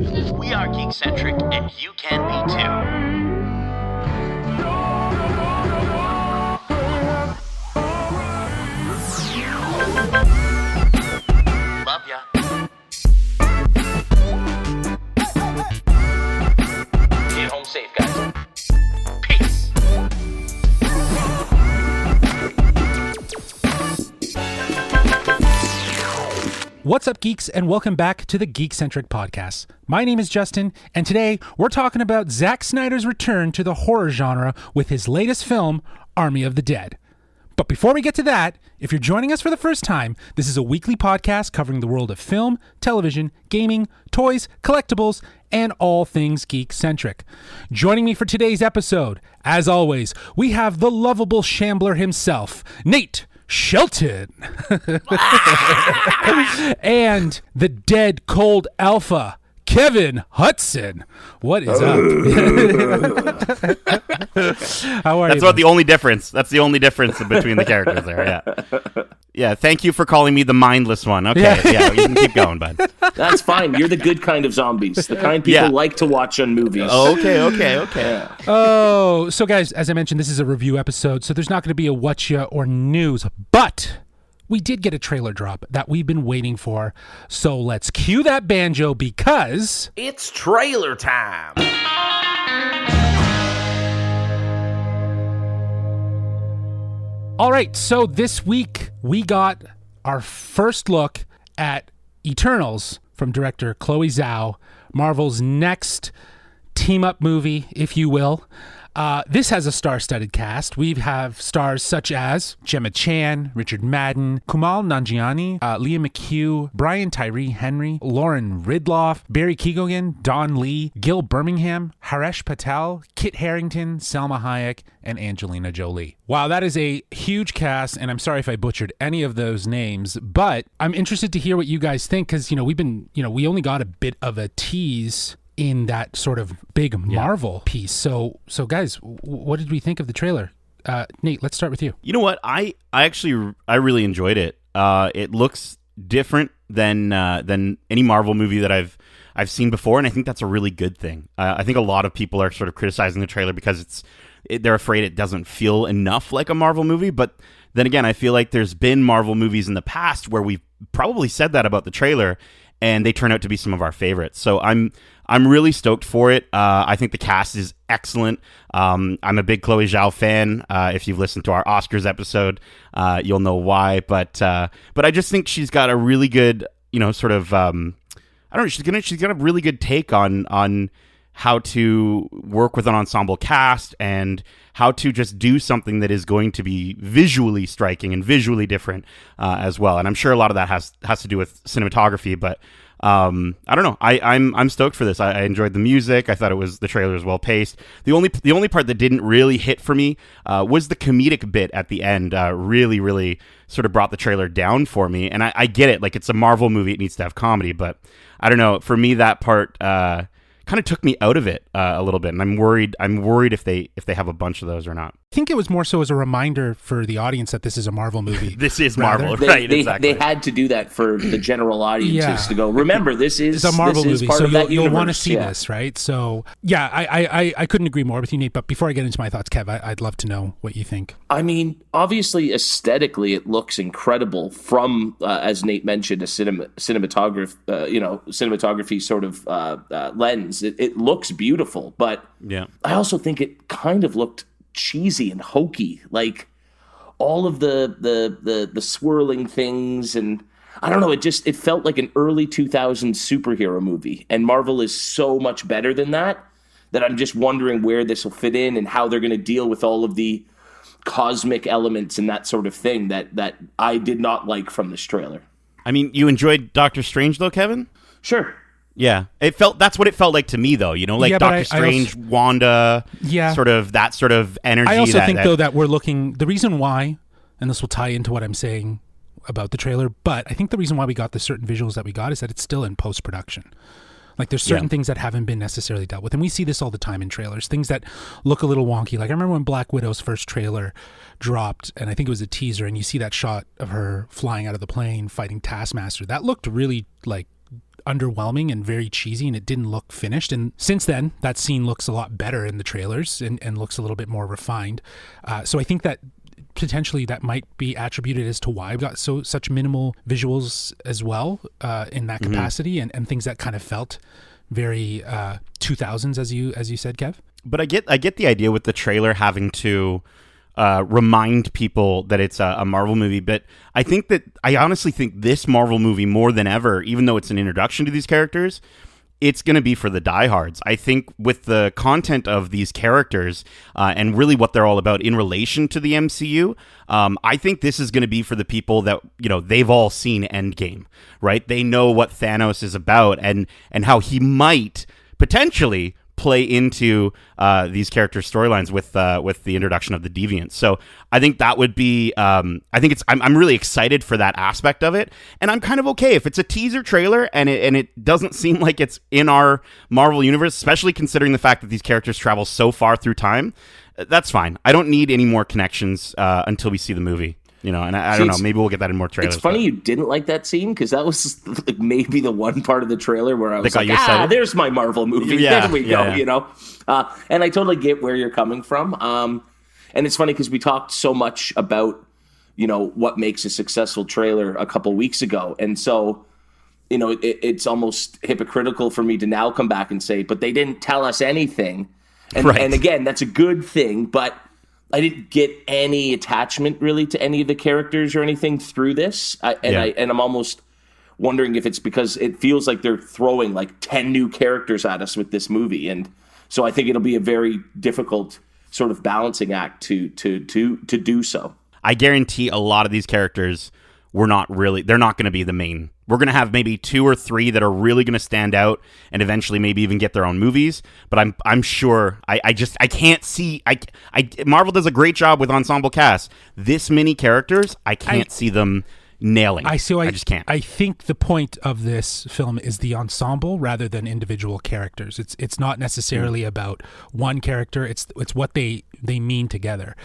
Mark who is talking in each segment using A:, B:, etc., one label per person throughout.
A: We are Geekcentric, and you can be too. Love ya. Get home safe, guys. Peace.
B: What's up, geeks, and welcome back to the Geekcentric podcast. My name is Justin, and today we're talking about Zack Snyder's return to the horror genre with his latest film, Army of the Dead. But before we get to that, if you're joining us for the first time, this is a weekly podcast covering the world of film, television, gaming, toys, collectibles, and all things geek-centric. Joining me for today's episode, as always, we have the lovable shambler himself, Nate Shelton. And the dead cold alpha, Kevin Hudson. What is up? How are you?
C: That's the only difference. That's the only difference between the characters there. Yeah. Yeah. Thank you for calling me the mindless one. Okay. Yeah. You can keep going, bud.
D: That's fine. You're the good kind of zombies. The kind people like to watch on movies.
C: Okay.
D: Yeah.
B: Oh, so guys, as I mentioned, this is a review episode, so there's not going to be a whatcha or news, but we did get a trailer drop that we've been waiting for. So let's cue that banjo because
D: It's trailer time.
B: all right, so this week we got our first look at Eternals from director Chloe Zhao, Marvel's next team-up movie, if you will. This has a star-studded cast. We have stars such as Gemma Chan, Richard Madden, Kumail Nanjiani, Liam McHugh, Brian Tyree Henry, Lauren Ridloff, Barry Keoghan, Don Lee, Gil Birmingham, Haresh Patel, Kit Harington, Salma Hayek, and Angelina Jolie. Wow, that is a huge cast, and I'm sorry if I butchered any of those names, but I'm interested to hear what you guys think because, we only got a bit of a tease in that sort of big Marvel piece. So guys, what did we think of the trailer? Nate, let's start with you.
C: You know what? I really enjoyed it. It looks different than any Marvel movie that I've seen before, and I think that's a really good thing. I think a lot of people are sort of criticizing the trailer because they're afraid it doesn't feel enough like a Marvel movie. But then again, I feel like there's been Marvel movies in the past where we've probably said that about the trailer, and they turn out to be some of our favorites. So I'm really stoked for it. I think the cast is excellent. I'm a big Chloe Zhao fan. If you've listened to our Oscars episode, you'll know why. But I just think she's got a really good, sort of. I don't know. She's got a really good take on how to work with an ensemble cast and how to just do something that is going to be visually striking and visually different as well. And I'm sure a lot of that has to do with cinematography, but I don't know. I'm stoked for this. I enjoyed the music. I thought the trailer was well paced. The only part that didn't really hit for me was the comedic bit at the end. Really, really sort of brought the trailer down for me. And I get it. Like, it's a Marvel movie. It needs to have comedy, but I don't know. For me, that part kind of took me out of it a little bit, and I'm worried if they have a bunch of those or not.
B: I think it was more so as a reminder for the audience that this is a Marvel movie.
C: This is Marvel, right?
D: Exactly. They had to do that for the general audiences to go, remember, this is
B: a Marvel movie, so you'll want to see
D: this,
B: right? So, yeah, I couldn't agree more with you, Nate, but before I get into my thoughts, Kev, I'd love to know what you think.
D: I mean, obviously, aesthetically, it looks incredible from, as Nate mentioned, a cinematography sort of lens. It looks beautiful, but I also think it kind of looked cheesy and hokey, like all of the swirling things, and I don't know, it felt like an early 2000s superhero movie, and Marvel is so much better than that I'm just wondering where this will fit in and how they're going to deal with all of the cosmic elements and that sort of thing that I did not like from this trailer.
C: I mean, you enjoyed Doctor Strange though, Kevin?
D: Sure.
C: Yeah, that's what it felt like to me, though. Doctor Strange, Wanda, sort of that sort of energy.
B: I also think, though, that we're looking. The reason why, and this will tie into what I'm saying about the trailer, but I think the reason why we got the certain visuals that we got is that it's still in post-production. Like, there's certain things that haven't been necessarily dealt with, and we see this all the time in trailers. Things that look a little wonky. Like, I remember when Black Widow's first trailer dropped, and I think it was a teaser, and you see that shot of her flying out of the plane fighting Taskmaster. That looked really like underwhelming and very cheesy, and it didn't look finished. And since then, that scene looks a lot better in the trailers and looks a little bit more refined. So I think that potentially that might be attributed as to why we've got such minimal visuals as well in that capacity, and things that kind of felt very 2000s, as you said, Kev.
C: But I get the idea with the trailer having to remind people that it's a Marvel movie. But I honestly think this Marvel movie, more than ever, even though it's an introduction to these characters, it's going to be for the diehards. I think with the content of these characters and really what they're all about in relation to the MCU, I think this is going to be for the people that, they've all seen Endgame, right? They know what Thanos is about and how he might potentially play into these characters' storylines with the introduction of the Deviants. So I think that would be I'm really excited for that aspect of it, and I'm kind of okay if it's a teaser trailer and it doesn't seem like it's in our Marvel universe, especially considering the fact that these characters travel so far through time. That's fine. I don't need any more connections until we see the movie. And I don't know. Maybe we'll get that in more trailers.
D: It's funny you didn't like that scene, because that was like maybe the one part of the trailer where I was like, there's my Marvel movie.
C: Yeah,
D: there we go,
C: yeah.
D: And I totally get where you're coming from. And it's funny because we talked so much about, what makes a successful trailer a couple weeks ago. And so, it's almost hypocritical for me to now come back and say, but they didn't tell us anything. And,
C: right.
D: And again, that's a good thing, but I didn't get any attachment really to any of the characters or anything through this. I'm almost wondering if it's because it feels like they're throwing like 10 new characters at us with this movie. And so I think it'll be a very difficult sort of balancing act to do so.
C: I guarantee a lot of these characters they're not going to be the main. We're going to have maybe 2 or 3 that are really going to stand out and eventually maybe even get their own movies. But I'm sure I can't see. Marvel does a great job with ensemble casts. This many characters, I can't see them nailing. I just can't.
B: I think the point of this film is the ensemble rather than individual characters. It's not necessarily about one character. It's what they mean together.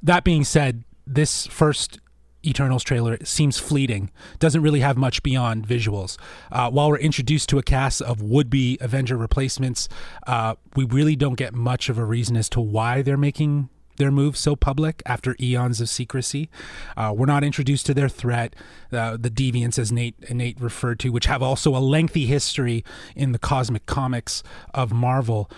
B: That being said, this first Eternals trailer seems fleeting, doesn't really have much beyond visuals. While we're introduced to a cast of would-be Avenger replacements, we really don't get much of a reason as to why they're making their move so public after eons of secrecy. We're not introduced to their threat, the Deviants, as Nate referred to, which have also a lengthy history in the cosmic comics of Marvel.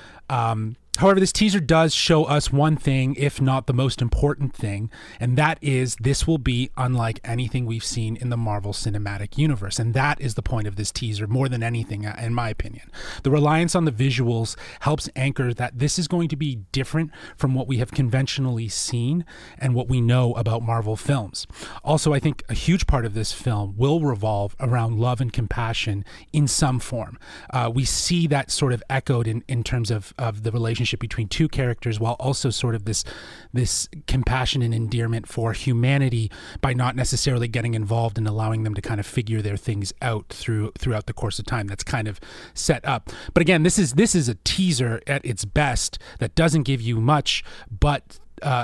B: However, this teaser does show us one thing, if not the most important thing, and that is this will be unlike anything we've seen in the Marvel Cinematic Universe. And that is the point of this teaser more than anything, in my opinion. The reliance on the visuals helps anchor that this is going to be different from what we have conventionally seen and what we know about Marvel films. Also, I think a huge part of this film will revolve around love and compassion in some form. We see that sort of echoed in terms of the relationship between two characters, while also sort of this compassion and endearment for humanity by not necessarily getting involved and allowing them to kind of figure their things out throughout the course of time. That's kind of set up. But again, this is a teaser at its best that doesn't give you much, but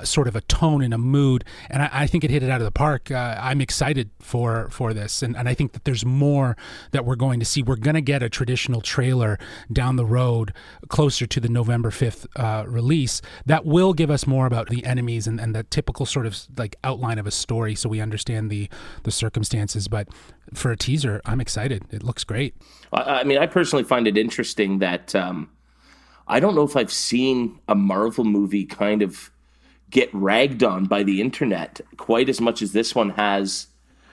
B: sort of a tone and a mood, and I think it hit it out of the park. I'm excited for this, and I think that there's more that we're going to see. We're going to get a traditional trailer down the road closer to the November 5th release that will give us more about the enemies and the typical sort of like outline of a story, so we understand the circumstances. But for a teaser, I'm excited. It looks great.
D: I mean, I personally find it interesting that I don't know if I've seen a Marvel movie kind of get ragged on by the internet quite as much as this one has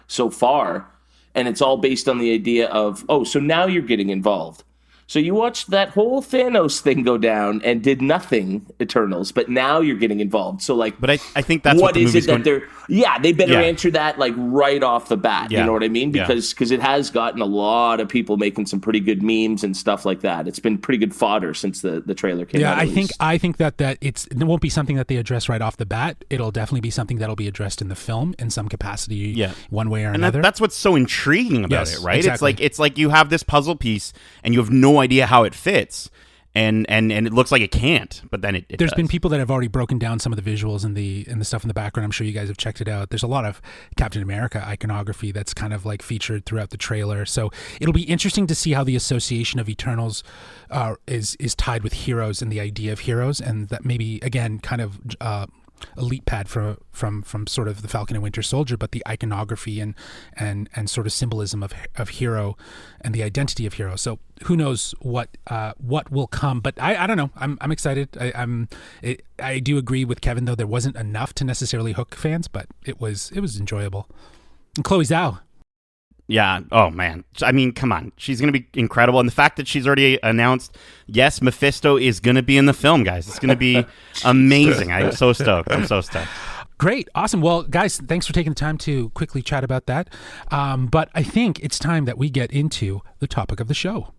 D: so far. And it's all based on the idea of, oh, so now you're getting involved. So you watched that whole Thanos thing go down and did nothing, Eternals, but now you're getting involved. So like,
C: but I think that's what the
D: is
C: movie's
D: it that they're? Yeah, they better answer that like right off the bat.
C: Yeah.
D: You know what I mean? Because it has gotten a lot of people making some pretty good memes and stuff like that. It's been pretty good fodder since the trailer came out.
B: Yeah, I think that it won't be something that they address right off the bat. It'll definitely be something that'll be addressed in the film in some capacity, one way or another.
C: And that's what's so intriguing about it, right?
B: Exactly.
C: It's like you have this puzzle piece and you have no idea how it fits. and it looks like it can't, but then it
B: There's
C: does.
B: been people that have already broken down some of the visuals and the stuff in the background. I'm sure you guys have checked it out. There's a lot of Captain America iconography that's kind of like featured throughout the trailer. So it'll be interesting to see how the association of Eternals is tied with heroes and the idea of heroes, and that maybe again kind of a leap pad from sort of the Falcon and Winter Soldier, but the iconography and sort of symbolism of hero and the identity of hero. So who knows what will come? But I don't know. I'm excited. I do agree with Kevin though. There wasn't enough to necessarily hook fans, but it was enjoyable. And Chloe Zhao.
C: Yeah. Oh, man. I mean, come on. She's going to be incredible. And the fact that she's already announced, yes, Mephisto is going to be in the film, guys. It's going to be amazing. I'm so stoked.
B: Great. Awesome. Well, guys, thanks for taking the time to quickly chat about that. But I think it's time that we get into the topic of the show.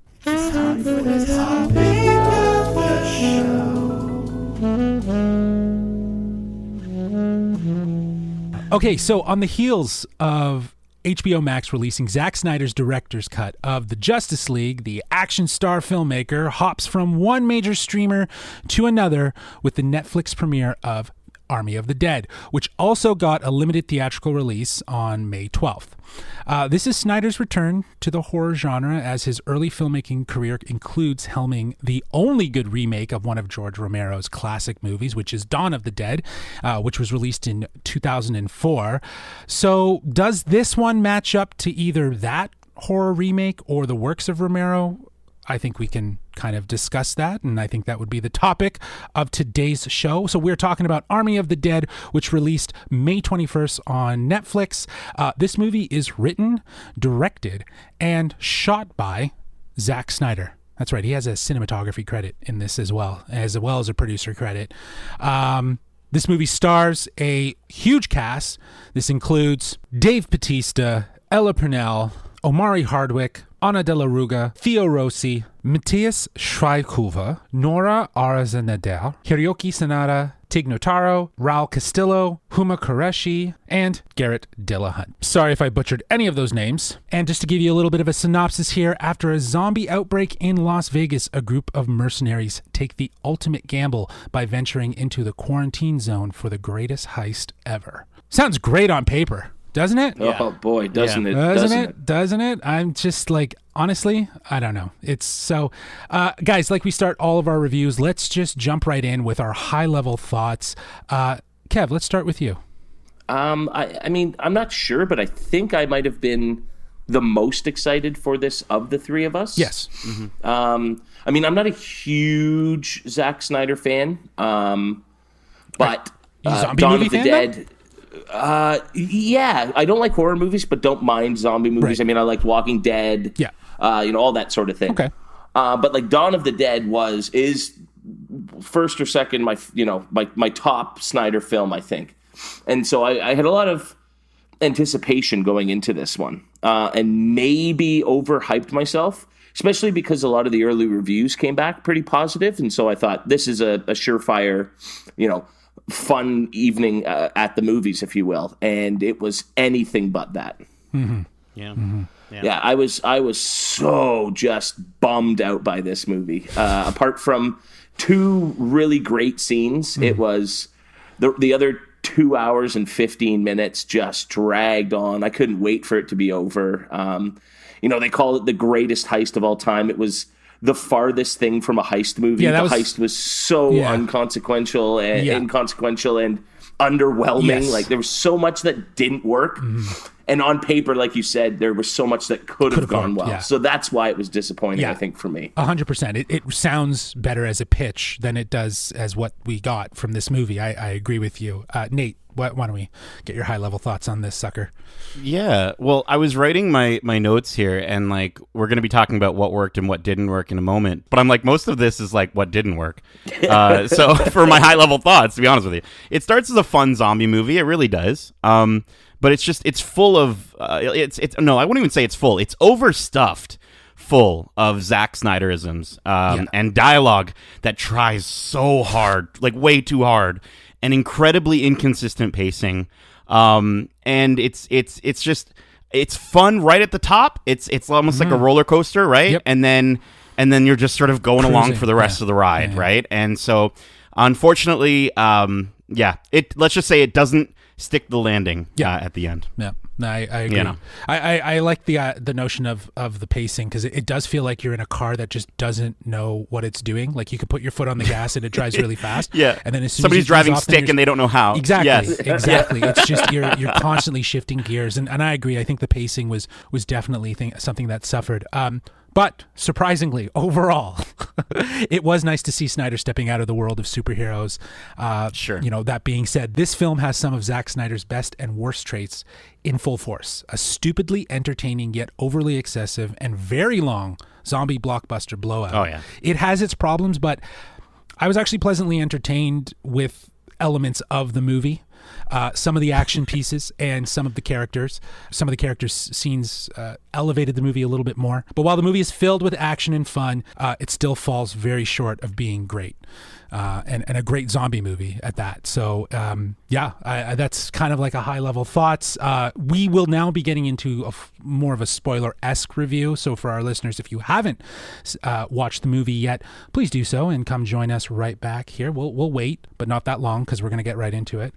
B: Okay, so on the heels of HBO Max releasing Zack Snyder's director's cut of the Justice League, the action star filmmaker hops from one major streamer to another with the Netflix premiere of Army of the Dead, which also got a limited theatrical release on May 12th. This is Snyder's return to the horror genre, as his early filmmaking career includes helming the only good remake of one of George Romero's classic movies, which is Dawn of the Dead, which was released in 2004. So does this one match up to either that horror remake or the works of Romero? I think we can kind of discuss that, and I think that would be the topic of today's show. So we're talking about Army of the Dead, which released May 21st on Netflix. This movie is written, directed, and shot by Zack Snyder. That's right. He has a cinematography credit in this as well as a producer credit. This movie stars a huge cast. This includes Dave Bautista, Ella Purnell, Omari Hardwick, Anna De La Ruga, Theo Rossi, Matthias Schweighöfer, Nora Arzunader, Hiroki Sanada, Tig Notaro, Raul Castillo, Huma Qureshi, and Garrett Dillahunt. Sorry if I butchered any of those names. And just to give you a little bit of a synopsis here, after a zombie outbreak in Las Vegas, a group of mercenaries take the ultimate gamble by venturing into the quarantine zone for the greatest heist ever. Sounds great on paper, doesn't it?
D: Oh boy, doesn't it?
B: Doesn't it? I'm just like, honestly, I don't know. It's so, guys, like we start all of our reviews, let's just jump right in with our high level thoughts. Kev, let's start with you.
D: I mean, I'm not sure, but I think I might have been the most excited for this of the three of us.
B: Yes.
D: Mm-hmm. I mean, I'm not a huge Zack Snyder fan, but
B: zombie
D: Dawn
B: movie
D: of the
B: fan,
D: Dead. Yeah, I don't like horror movies, but don't mind zombie movies.
B: Right.
D: I mean, I liked Walking Dead.
B: Yeah.
D: All that sort of thing.
B: Okay.
D: But like Dawn of the Dead is first or second my top Snyder film, I think. And so I had a lot of anticipation going into this one, and maybe overhyped myself, especially because a lot of the early reviews came back pretty positive. And so I thought this is a surefire, fun evening at the movies, if you will. And it was anything but that.
B: Mm-hmm.
C: Yeah.
B: Mm-hmm.
D: Yeah, I was so just bummed out by this movie. Apart from two really great scenes, it was the other 2 hours and 15 minutes just dragged on. I couldn't wait for it to be over. They call it the greatest heist of all time. It was the farthest thing from a heist movie.
B: Yeah,
D: heist was so inconsequential and inconsequential and underwhelming.
B: Yes.
D: Like there was so much that didn't work. And on paper, like you said, there was so much that could have gone well.
B: Yeah.
D: So that's why it was disappointing, I think, for me.
B: 100%. It sounds better as a pitch than it does as what we got from this movie. I agree with you. Nate, why don't we get your high-level thoughts on this sucker?
C: Yeah, well, I was writing my notes here, and like we're going to be talking about what worked and what didn't work in a moment. But I'm like, most of this is like what didn't work. So for my high-level thoughts, to be honest with you, it starts as a fun zombie movie. It really does. But it's full of no, I wouldn't even say it's full. It's overstuffed, full of Zack Snyderisms and dialogue that tries so hard, like way too hard, and incredibly inconsistent pacing. And it's fun right at the top. It's almost like a roller coaster, right?
B: Yep.
C: And then and then you're just sort of going along
B: Cruising,
C: for the rest of the ride, right? And so, unfortunately, let's just say it doesn't stick the landing at the end.
B: Yeah, no, I agree.
C: You know.
B: I like the notion of the pacing, because it does feel like you're in a car that just doesn't know what it's doing. Like you can put your foot on the gas and it drives really fast.
C: Yeah,
B: and then as soon
C: somebody's
B: as you
C: driving
B: ease off,
C: stick and they don't know how.
B: Exactly,
C: Yes.
B: exactly. It's just you're constantly shifting gears, and I agree. I think the pacing was definitely something that suffered. But surprisingly, overall, it was nice to see Snyder stepping out of the world of superheroes.
C: Sure.
B: That being said, this film has some of Zack Snyder's best and worst traits in full force. A stupidly entertaining yet overly excessive and very long zombie blockbuster blowout.
C: Oh, yeah.
B: It has its problems, but I was actually pleasantly entertained with elements of the movie. Some of the action pieces and some of the characters scenes elevated the movie a little bit more. But while the movie is filled with action and fun, it still falls very short of being great. And a great zombie movie at that. So, that's kind of like a high-level thoughts. We will now be getting into more of a spoiler-esque review. So for our listeners, if you haven't watched the movie yet, please do so and come join us right back here. We'll wait, but not that long, because we're going to get right into it.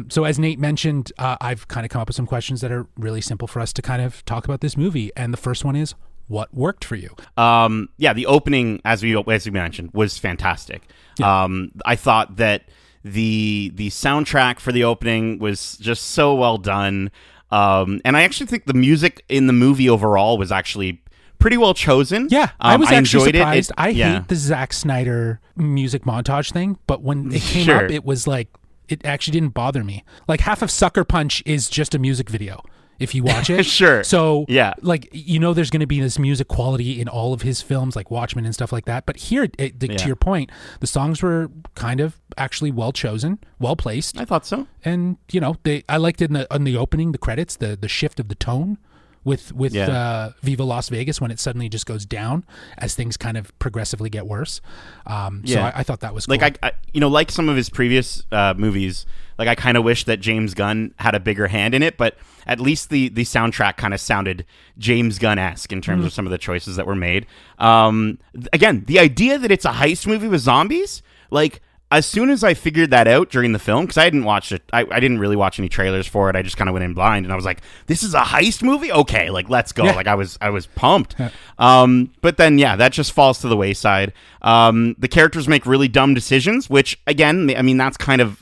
B: So as Nate mentioned, I've kind of come up with some questions that are really simple for us to kind of talk about this movie. And the first one is, what worked for you?
C: The opening, as we mentioned, was fantastic. Yeah. I thought that the soundtrack for the opening was just so well done. And I actually think the music in the movie overall was actually pretty well chosen.
B: Yeah, I was actually surprised.
C: I
B: hate the Zack Snyder music montage thing, but when it came up, it was like, it actually didn't bother me. Like half of Sucker Punch is just a music video, if you watch it.
C: Sure.
B: So,
C: yeah,
B: like, there's going to be this music quality in all of his films, like Watchmen and stuff like that. But here, to your point, the songs were kind of actually well chosen, well placed.
C: I thought so.
B: And, I liked it in the opening, the credits, the shift of the tone with Viva Las Vegas, when it suddenly just goes down as things kind of progressively get worse. So I thought that was cool.
C: Like I like some of his previous movies, like I kind of wish that James Gunn had a bigger hand in it, but at least the soundtrack kind of sounded James Gunn-esque in terms of some of the choices that were made. Again, the idea that it's a heist movie with zombies, like, as soon as I figured that out during the film, because I hadn't watched it, I didn't really watch any trailers for it. I just kind of went in blind, and I was like, "This is a heist movie? Okay, like let's go!" Yeah. Like I was pumped. Yeah. But then, that just falls to the wayside. The characters make really dumb decisions, which again, I mean, that's kind of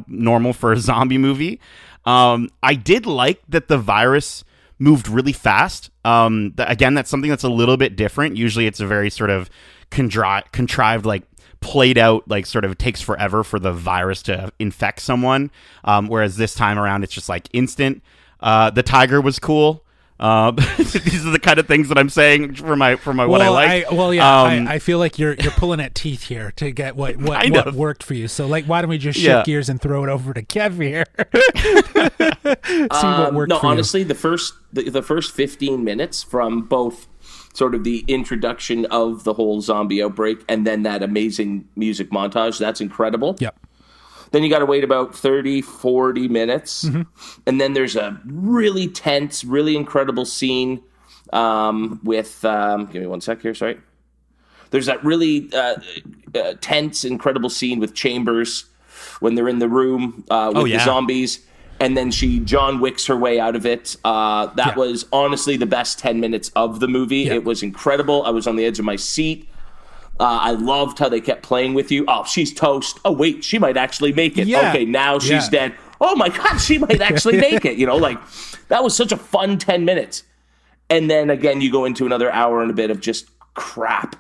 C: normal for a zombie movie. I did like that the virus moved really fast. Again, that's something that's a little bit different. Usually, it's a very sort of contrived, like, played out, like, sort of takes forever for the virus to infect someone, whereas this time around it's just like instant. The tiger was cool. These are the kind of things that I'm saying for my what I like.
B: I feel like you're pulling at teeth here to get what worked for you. So, like, why don't we just shift gears and throw it over to Kev here? See what worked for you.
D: Honestly, the first 15 minutes from both sort of the introduction of the whole zombie outbreak and then that amazing music montage, that's incredible.
B: Yep.
D: Then you got to wait about 30, 40 minutes. Mm-hmm. And then there's a really tense, really incredible scene with, give me one sec here, sorry. There's that really tense, incredible scene with Chambers when they're in the room with the zombies. And then she John Wicks her way out of it. That was honestly the best 10 minutes of the movie. Yeah. It was incredible. I was on the edge of my seat. I loved how they kept playing with you. Oh, she's toast. Oh, wait, she might actually make it. Yeah. Okay, now she's dead. Oh, my God, she might actually make it. Like, that was such a fun 10 minutes. And then, again, you go into another hour and a bit of just crap.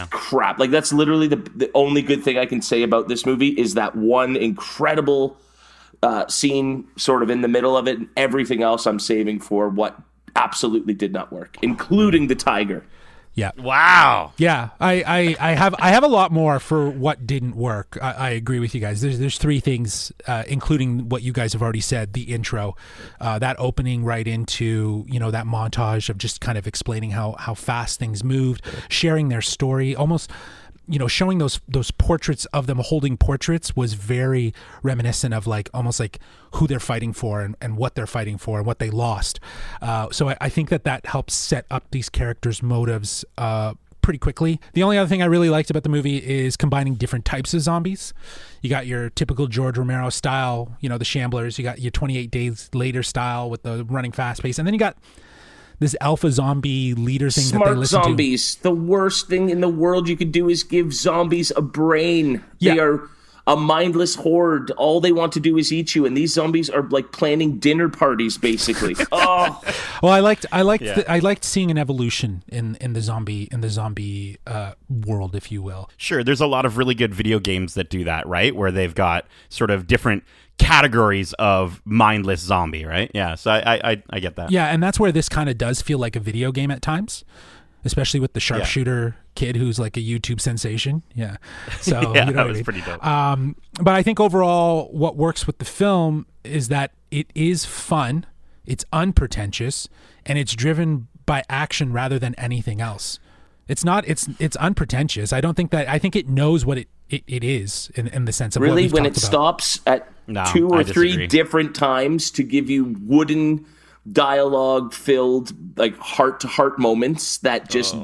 D: Crap. Like, that's literally the only good thing I can say about this movie is that one incredible scene sort of in the middle of it, and everything else I'm saving for what absolutely did not work, including the tiger.
B: Yeah.
C: Wow.
B: Yeah. I have a lot more for what didn't work. I agree with you guys. There's three things, including what you guys have already said, the intro, that opening right into, that montage of just kind of explaining how fast things moved, sharing their story, almost, showing those portraits of them holding portraits was very reminiscent of like almost like who they're fighting for and what they're fighting for and what they lost. So I think that helps set up these characters' motives pretty quickly. The only other thing I really liked about the movie is combining different types of zombies. You got your typical George Romero style, the Shamblers. You got your 28 Days Later style with the running fast pace, and then you got this alpha zombie leader thing that they listen
D: zombies. The worst thing in the world you could do is give zombies a brain.
B: Yeah.
D: They are a mindless horde. All they want to do is eat you, and these zombies are like planning dinner parties, basically. Oh,
B: well, I liked seeing an evolution in the zombie world, if you will.
C: Sure, there's a lot of really good video games that do that, right? Where they've got sort of different categories of mindless zombie, right? Yeah, so I get that.
B: Yeah, and that's where this kind of does feel like a video game at times, especially with the sharpshooter kid who's like a YouTube sensation. Yeah, so
C: yeah, that was pretty dope.
B: But I think overall, what works with the film is that it is fun, it's unpretentious, and it's driven by action rather than anything else. It's not. It's unpretentious. I think it knows what it is in the sense of
D: really
B: what
D: when
B: we've
D: it
B: talked about.
D: stops at 2 or 3 different times to give you wooden dialogue filled like heart to heart moments that just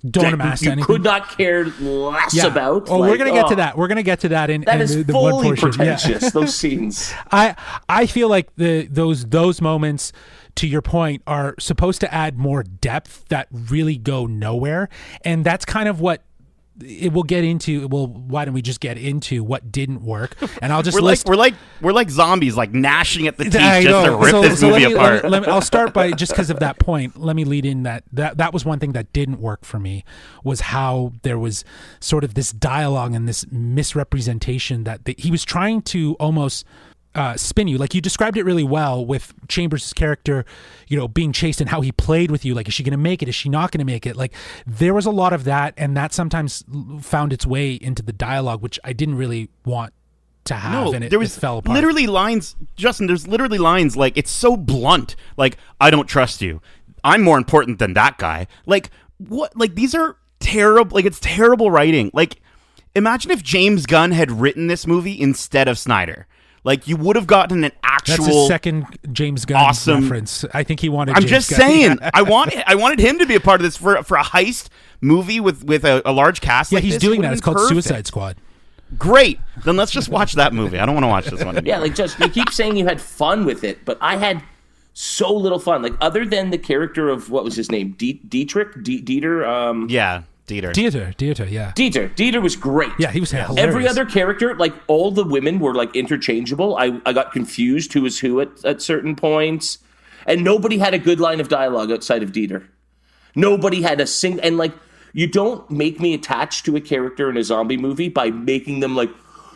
B: don't amass
D: you
B: anything.
D: Could not care less about.
B: Oh, we're gonna get to that. We're gonna get to that in
D: that is
B: the
D: fully
B: one portion.
D: pretentious. Those scenes.
B: I feel like those moments, to your point, are supposed to add more depth that really go nowhere, and that's kind of what it will get into. Well, why don't we just get into what didn't work? And I'll just
C: we're like zombies, like gnashing at the teeth just to rip this movie apart.
B: I'll start by, just because of that point, let me lead in that was one thing that didn't work for me, was how there was sort of this dialogue and this misrepresentation that he was trying to almost spin you. Like you described it really well with Chambers' character, being chased and how he played with you. Like, is she going to make it? Is she not going to make it? Like, there was a lot of that, and that sometimes found its way into the dialogue, which I didn't really want to have. And it fell apart.
C: Literally lines, Justin, there's literally lines like, it's so blunt. Like, I don't trust you. I'm more important than that guy. Like, what? Like, these are terrible. Like, it's terrible writing. Like, imagine if James Gunn had written this movie instead of Snyder. Like, you would have gotten an actual...
B: That's his second James Gunn reference. I think he wanted
C: I'm
B: James
C: just
B: Gunn.
C: saying. I wanted him to be a part of this for a heist movie with a large cast like this.
B: Yeah, he's doing that. It's called
C: perfect.
B: Suicide Squad.
C: Great. Then let's just watch that movie. I don't want to watch this one.
D: Yeah, like, just you keep saying you had fun with it, but I had so little fun. Like, other than the character of, what was his name? Dieter?
C: Yeah. Dieter,
B: yeah.
D: Dieter was great.
B: Yeah, he was hilarious.
D: Every other character, like all the women were like interchangeable. I got confused who was who at certain points. And nobody had a good line of dialogue outside of Dieter. Nobody had a and like, you don't make me attached to a character in a zombie movie by making them like,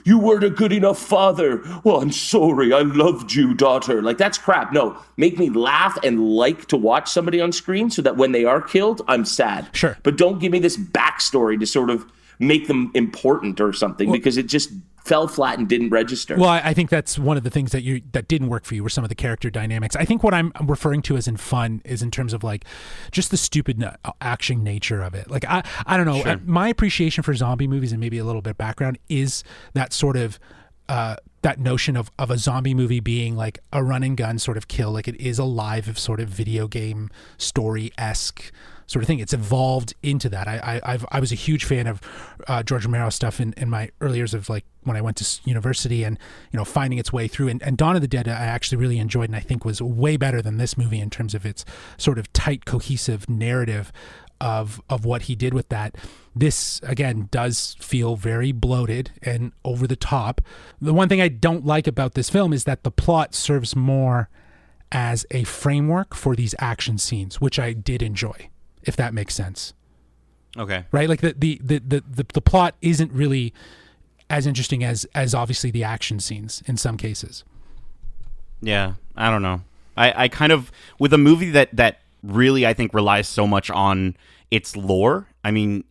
D: you weren't a good enough father. Well, I'm sorry. I loved you, daughter. Like, that's crap. No, make me laugh and like to watch somebody on screen so that when they are killed, I'm sad.
B: Sure.
D: But don't give me this backstory to sort of make them important or something, because it just fell flat and didn't register.
B: Well, I think that's one of the things that didn't work for you were some of the character dynamics. I think what I'm referring to as in fun is in terms of like just the stupid action nature of it. Like, I don't know.
C: Sure.
B: My appreciation for zombie movies, and maybe a little bit of background, is that sort of that notion of a zombie movie being like a run and gun sort of kill. Like, it is a live sort of video game story-esque sort of thing. It's evolved into that. I was a huge fan of George Romero stuff in my early years of like when I went to university, and finding its way through. And Dawn of the Dead I actually really enjoyed, and I think was way better than this movie in terms of its sort of tight, cohesive narrative of what he did with that. This again does feel very bloated and over the top. The one thing I don't like about this film is that the plot serves more as a framework for these action scenes, which I did enjoy, if that makes sense.
C: Okay.
B: Right? Like the plot isn't really as interesting as obviously the action scenes in some cases.
C: Yeah, I don't know. I kind of, with a movie that really, I think, relies so much on its lore. I mean,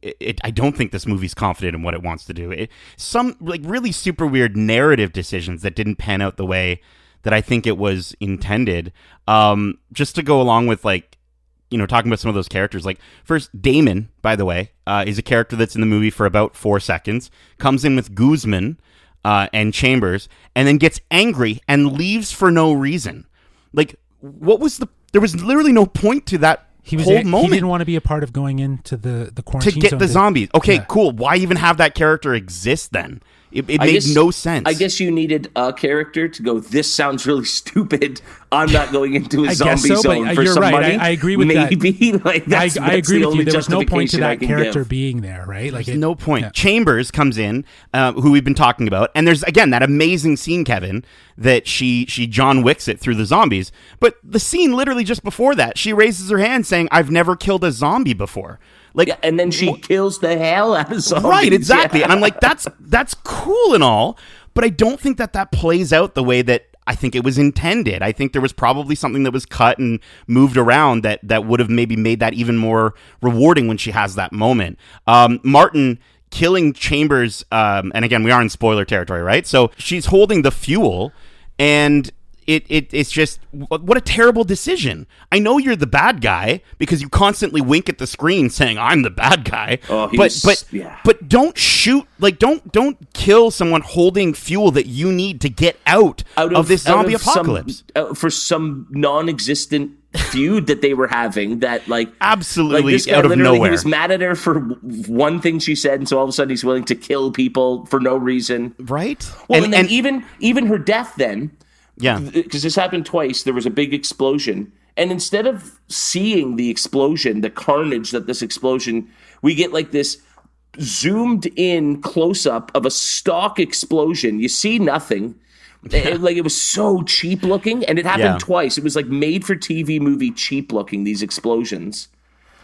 C: I don't think this movie's confident in what it wants to do. Some like really super weird narrative decisions that didn't pan out the way that I think it was intended. Just to go along with like talking about some of those characters. Like, first, Damon, by the way, is a character that's in the movie for about 4 seconds, comes in with Guzman and Chambers, and then gets angry and leaves for no reason. Like, there was literally no point to that whole moment.
B: He didn't want to be a part of going into the quarantine
C: to get
B: zone
C: the zombies. Okay, cool. Why even have that character exist then? It made no sense.
D: I guess you needed a character to go, this sounds really stupid. I'm not going into a zombie zone for some money.
B: I agree with that.
D: Maybe. Like, that's
B: I agree
D: the
B: with you. There was no point to
D: justification
B: that character
D: give.
B: being there, right? Like,
C: There's no point. Yeah. Chambers comes in, who we've been talking about, and there's, again, that amazing scene, Kevin, that she John Wicks it through the zombies. But the scene literally just before that, she raises her hand saying, I've never killed a zombie before. Like,
D: yeah, and then she kills the hell out of zombies.
C: Right, exactly.
D: Yeah.
C: And I'm like, that's cool and all, but I don't think that plays out the way that I think it was intended. I think there was probably something that was cut and moved around that would have maybe made that even more rewarding when she has that moment. Martin killing Chambers, and again, we are in spoiler territory, right? So she's holding the fuel, and it's just, what a terrible decision. I know you're the bad guy because you constantly wink at the screen saying I'm the bad guy. But don't shoot, like, don't kill someone holding fuel that you need to get out of this zombie apocalypse
D: for some non-existent feud that they were having that, like,
C: absolutely
D: this guy
C: out of nowhere.
D: He was mad at her for one thing she said, and so all of a sudden he's willing to kill people for no reason,
C: right?
D: Well, and then even her death then.
C: Yeah,
D: because this happened twice. There was a big explosion, and instead of seeing the explosion, the carnage that this explosion, we get like this zoomed in close up of a stock explosion. You see nothing. It was so cheap looking, and it happened twice. It was like made for TV movie cheap looking, these explosions.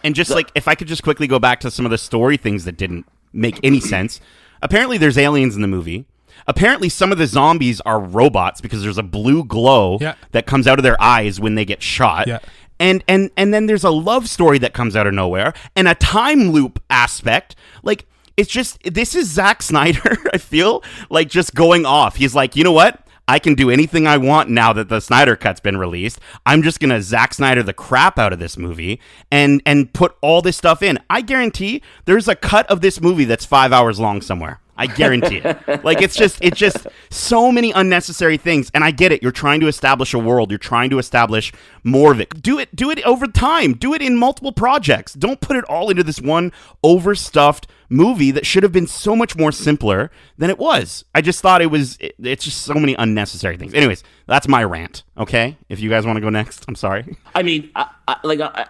C: And just like, if I could just quickly go back to some of the story things that didn't make any sense. Apparently there's aliens in the movie. Apparently, some of the zombies are robots because there's a blue glow that comes out of their eyes when they get shot. Yeah. And then there's a love story that comes out of nowhere and a time loop aspect. Like, it's just, this is Zack Snyder, I feel, like, just going off. He's like, you know what? I can do anything I want now that the Snyder Cut's been released. I'm just going to Zack Snyder the crap out of this movie and put all this stuff in. I guarantee there's a cut of this movie that's 5 hours long somewhere. I guarantee it. Like, it's just so many unnecessary things. And I get it. You're trying to establish a world. You're trying to establish more of it. Do it over time. Do it in multiple projects. Don't put it all into this one overstuffed movie that should have been so much more simpler than it was. I just thought it's just so many unnecessary things. Anyways, that's my rant. Okay. If you guys want to go next, I'm sorry.
D: I mean,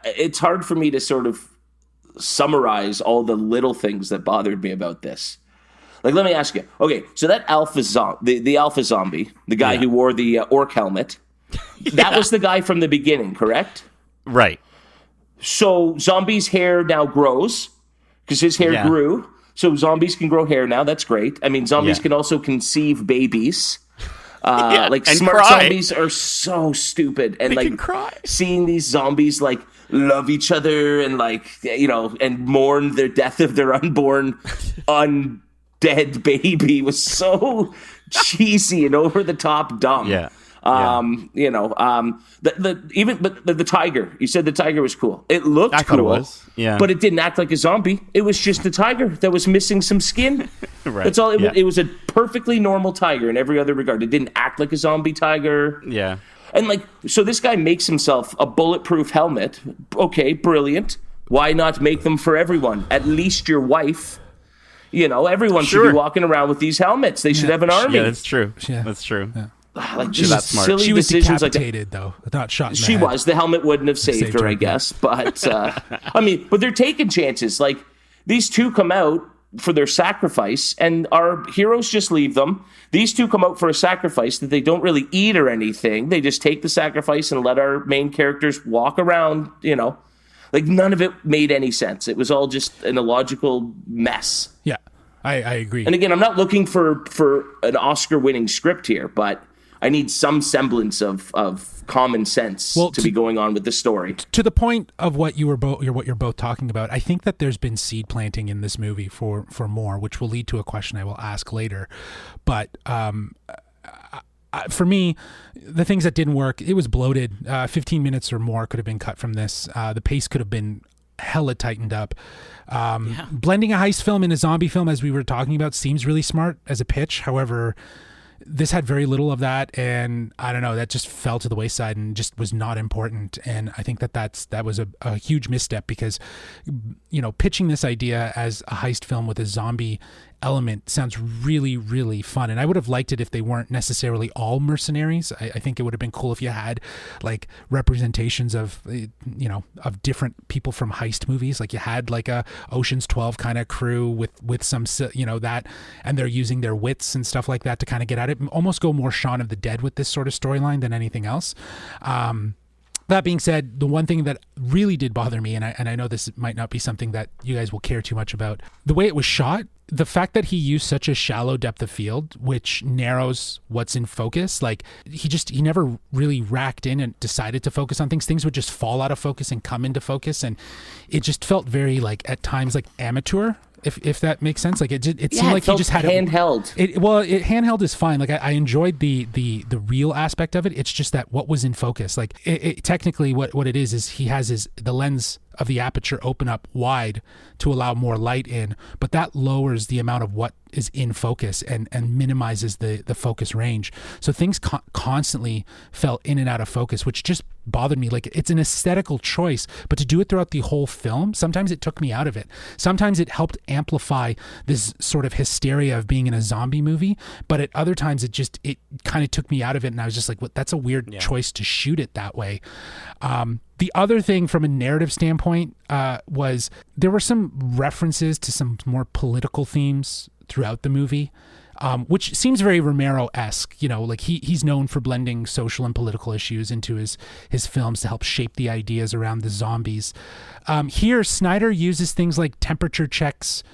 D: it's hard for me to sort of summarize all the little things that bothered me about this. Like, let me ask you. Okay, so that the alpha zombie, the guy who wore the orc helmet, that was the guy from the beginning, correct?
C: Right.
D: So zombies' hair now grows because his hair grew. So zombies can grow hair now. That's great. I mean, zombies can also conceive babies. Like, smart zombies are so stupid, and
C: they
D: like
C: can cry.
D: Seeing these zombies like love each other and, like, and mourn their death of their unborn dead baby was so cheesy and over the top dumb. The tiger. You said the tiger was cool. It looked cool.
C: It was. Yeah.
D: But it didn't act like a zombie. It was just a tiger that was missing some skin.
C: Right.
D: That's all. It was a perfectly normal tiger in every other regard. It didn't act like a zombie tiger.
C: Yeah.
D: And, like, so this guy makes himself a bulletproof helmet. Okay, brilliant. Why not make them for everyone? At least your wife. Everyone should be walking around with these helmets. They should have an army.
C: Yeah, that's true. Yeah. That's true. Yeah.
D: Like, just that's smart. Silly
B: she was
D: decisions
B: decapitated, though, not shot in the
D: She
B: head.
D: was. The helmet wouldn't have saved her, I guess. But, but they're taking chances. Like, these two come out for their sacrifice, and our heroes just leave them. These two come out for a sacrifice that they don't really eat or anything. They just take the sacrifice and let our main characters walk around, Like, none of it made any sense. It was all just an illogical mess.
B: Yeah, I agree.
D: And again, I'm not looking for an Oscar-winning script here, but I need some semblance of common sense to be going on with the story.
B: To the point of what you're both talking about, I think that there's been seed planting in this movie for more, which will lead to a question I will ask later. But for me, the things that didn't work, it was bloated. 15 minutes or more could have been cut from this. The pace could have been hella tightened up. Blending a heist film and a zombie film, as we were talking about, seems really smart as a pitch. However, this had very little of that, and I don't know, that just fell to the wayside and just was not important. And I think that was a huge misstep, because, you know, pitching this idea as a heist film with a zombie element sounds really, really fun. And I would have liked it if they weren't necessarily all mercenaries. I think it would have been cool if you had like representations of, you know, of different people from heist movies. Like you had like a Ocean's 12 kind of crew with some, you know, that, and they're using their wits and stuff like that to kind of get at it. Almost go more Shaun of the Dead with this sort of storyline than anything else. That being said, the one thing that really did bother me, and I know this might not be something that you guys will care too much about, the way it was shot, the fact that he used such a shallow depth of field, which narrows what's in focus. Like he never really racked in and decided to focus on things. Things would just fall out of focus and come into focus. And it just felt very like at times like amateur. If that makes sense, like it seemed like he just had
D: handheld.
B: Handheld is fine. Like I enjoyed the real aspect of it. It's just that what was in focus. Like technically, what it is he has the lens of the aperture open up wide to allow more light in, but that lowers the amount of what is in focus and minimizes the focus range. So things constantly fell in and out of focus, which just bothered me. Like it's an aesthetical choice, but to do it throughout the whole film, sometimes it took me out of it. Sometimes it helped amplify this sort of hysteria of being in a zombie movie, but at other times it kind of took me out of it, and I was just like, what? That's a weird choice to shoot it that way. The other thing from a narrative standpoint was there were some references to some more political themes throughout the movie, which seems very Romero-esque. You know, like he's known for blending social and political issues into his films to help shape the ideas around the zombies. Here, Snyder uses things like temperature checks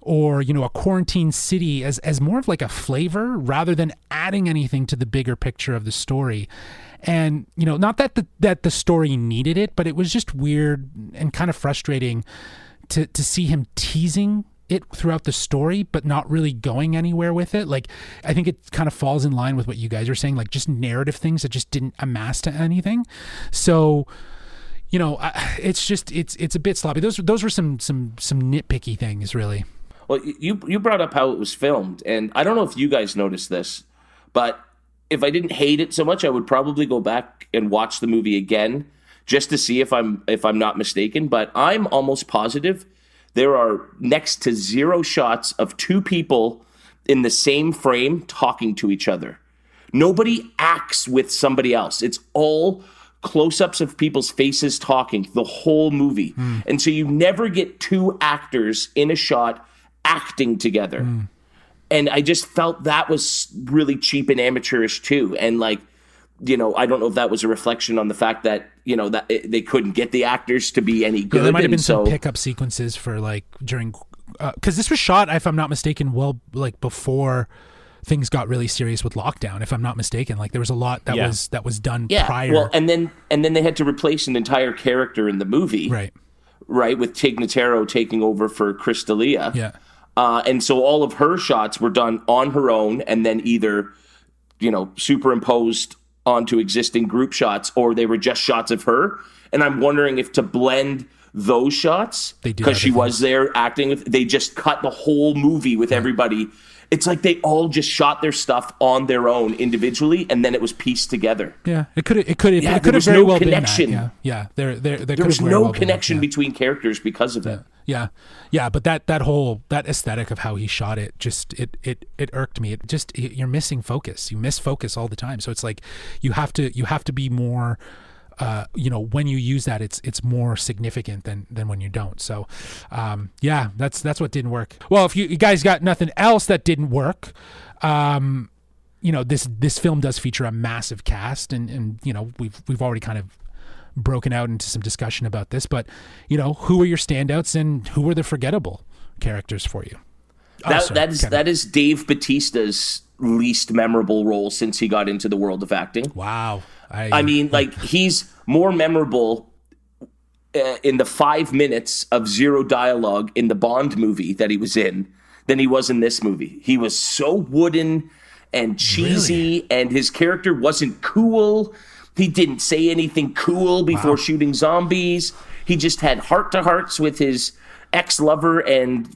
B: or, you know, a quarantine city as more of like a flavor rather than adding anything to the bigger picture of the story. And, you know, not that the story needed it, but it was just weird and kind of frustrating to see him teasing it throughout the story, but not really going anywhere with it. Like, I think it kind of falls in line with what you guys are saying, like just narrative things that just didn't amass to anything. So, you know, it's a bit sloppy. Those were some nitpicky things, really.
D: Well, you brought up how it was filmed, and I don't know if you guys noticed this, but if I didn't hate it so much, I would probably go back and watch the movie again just to see if I'm not mistaken. But I'm almost positive there are next to zero shots of two people in the same frame talking to each other. Nobody acts with somebody else. It's all close-ups of people's faces talking the whole movie. And so you never get two actors in a shot acting together. And I just felt that was really cheap and amateurish too. And like, you know, I don't know if that was a reflection on the fact that, you know, that they couldn't get the actors to be any good.
B: Yeah, there might have been some pickup sequences for like during, because this was shot, if I'm not mistaken, well, like before things got really serious with lockdown. If I'm not mistaken, like there was a lot that was done prior.
D: Well, and then they had to replace an entire character in the movie, right, with Tig Notaro taking over for Chris D'Elia.
B: Yeah.
D: And so all of her shots were done on her own and then either, you know, superimposed onto existing group shots, or they were just shots of her. And I'm wondering if to blend those shots, because she was there acting, they just cut the whole movie with everybody. It's like they all just shot their stuff on their own individually, and then it was pieced together.
B: Yeah, it could have very well been that. Yeah, there
D: was no connection between characters because of it.
B: Yeah, but that aesthetic of how he shot it just it irked me. You're missing focus. You miss focus all the time. So it's like you have to be more. You know, when you use that, it's more significant than when you don't. So, that's what didn't work. Well, if you guys got nothing else that didn't work, you know, this film does feature a massive cast, and you know, we've already kind of broken out into some discussion about this, but you know, who are your standouts and who are the forgettable characters for you?
D: That is Dave Bautista's least memorable role since he got into the world of acting.
B: Wow.
D: I mean, like, he's more memorable in the 5 minutes of zero dialogue in the Bond movie that he was in than he was in this movie. He was so wooden and cheesy, and his character wasn't cool. He didn't say anything cool before shooting zombies. He just had heart-to-hearts with his ex-lover and,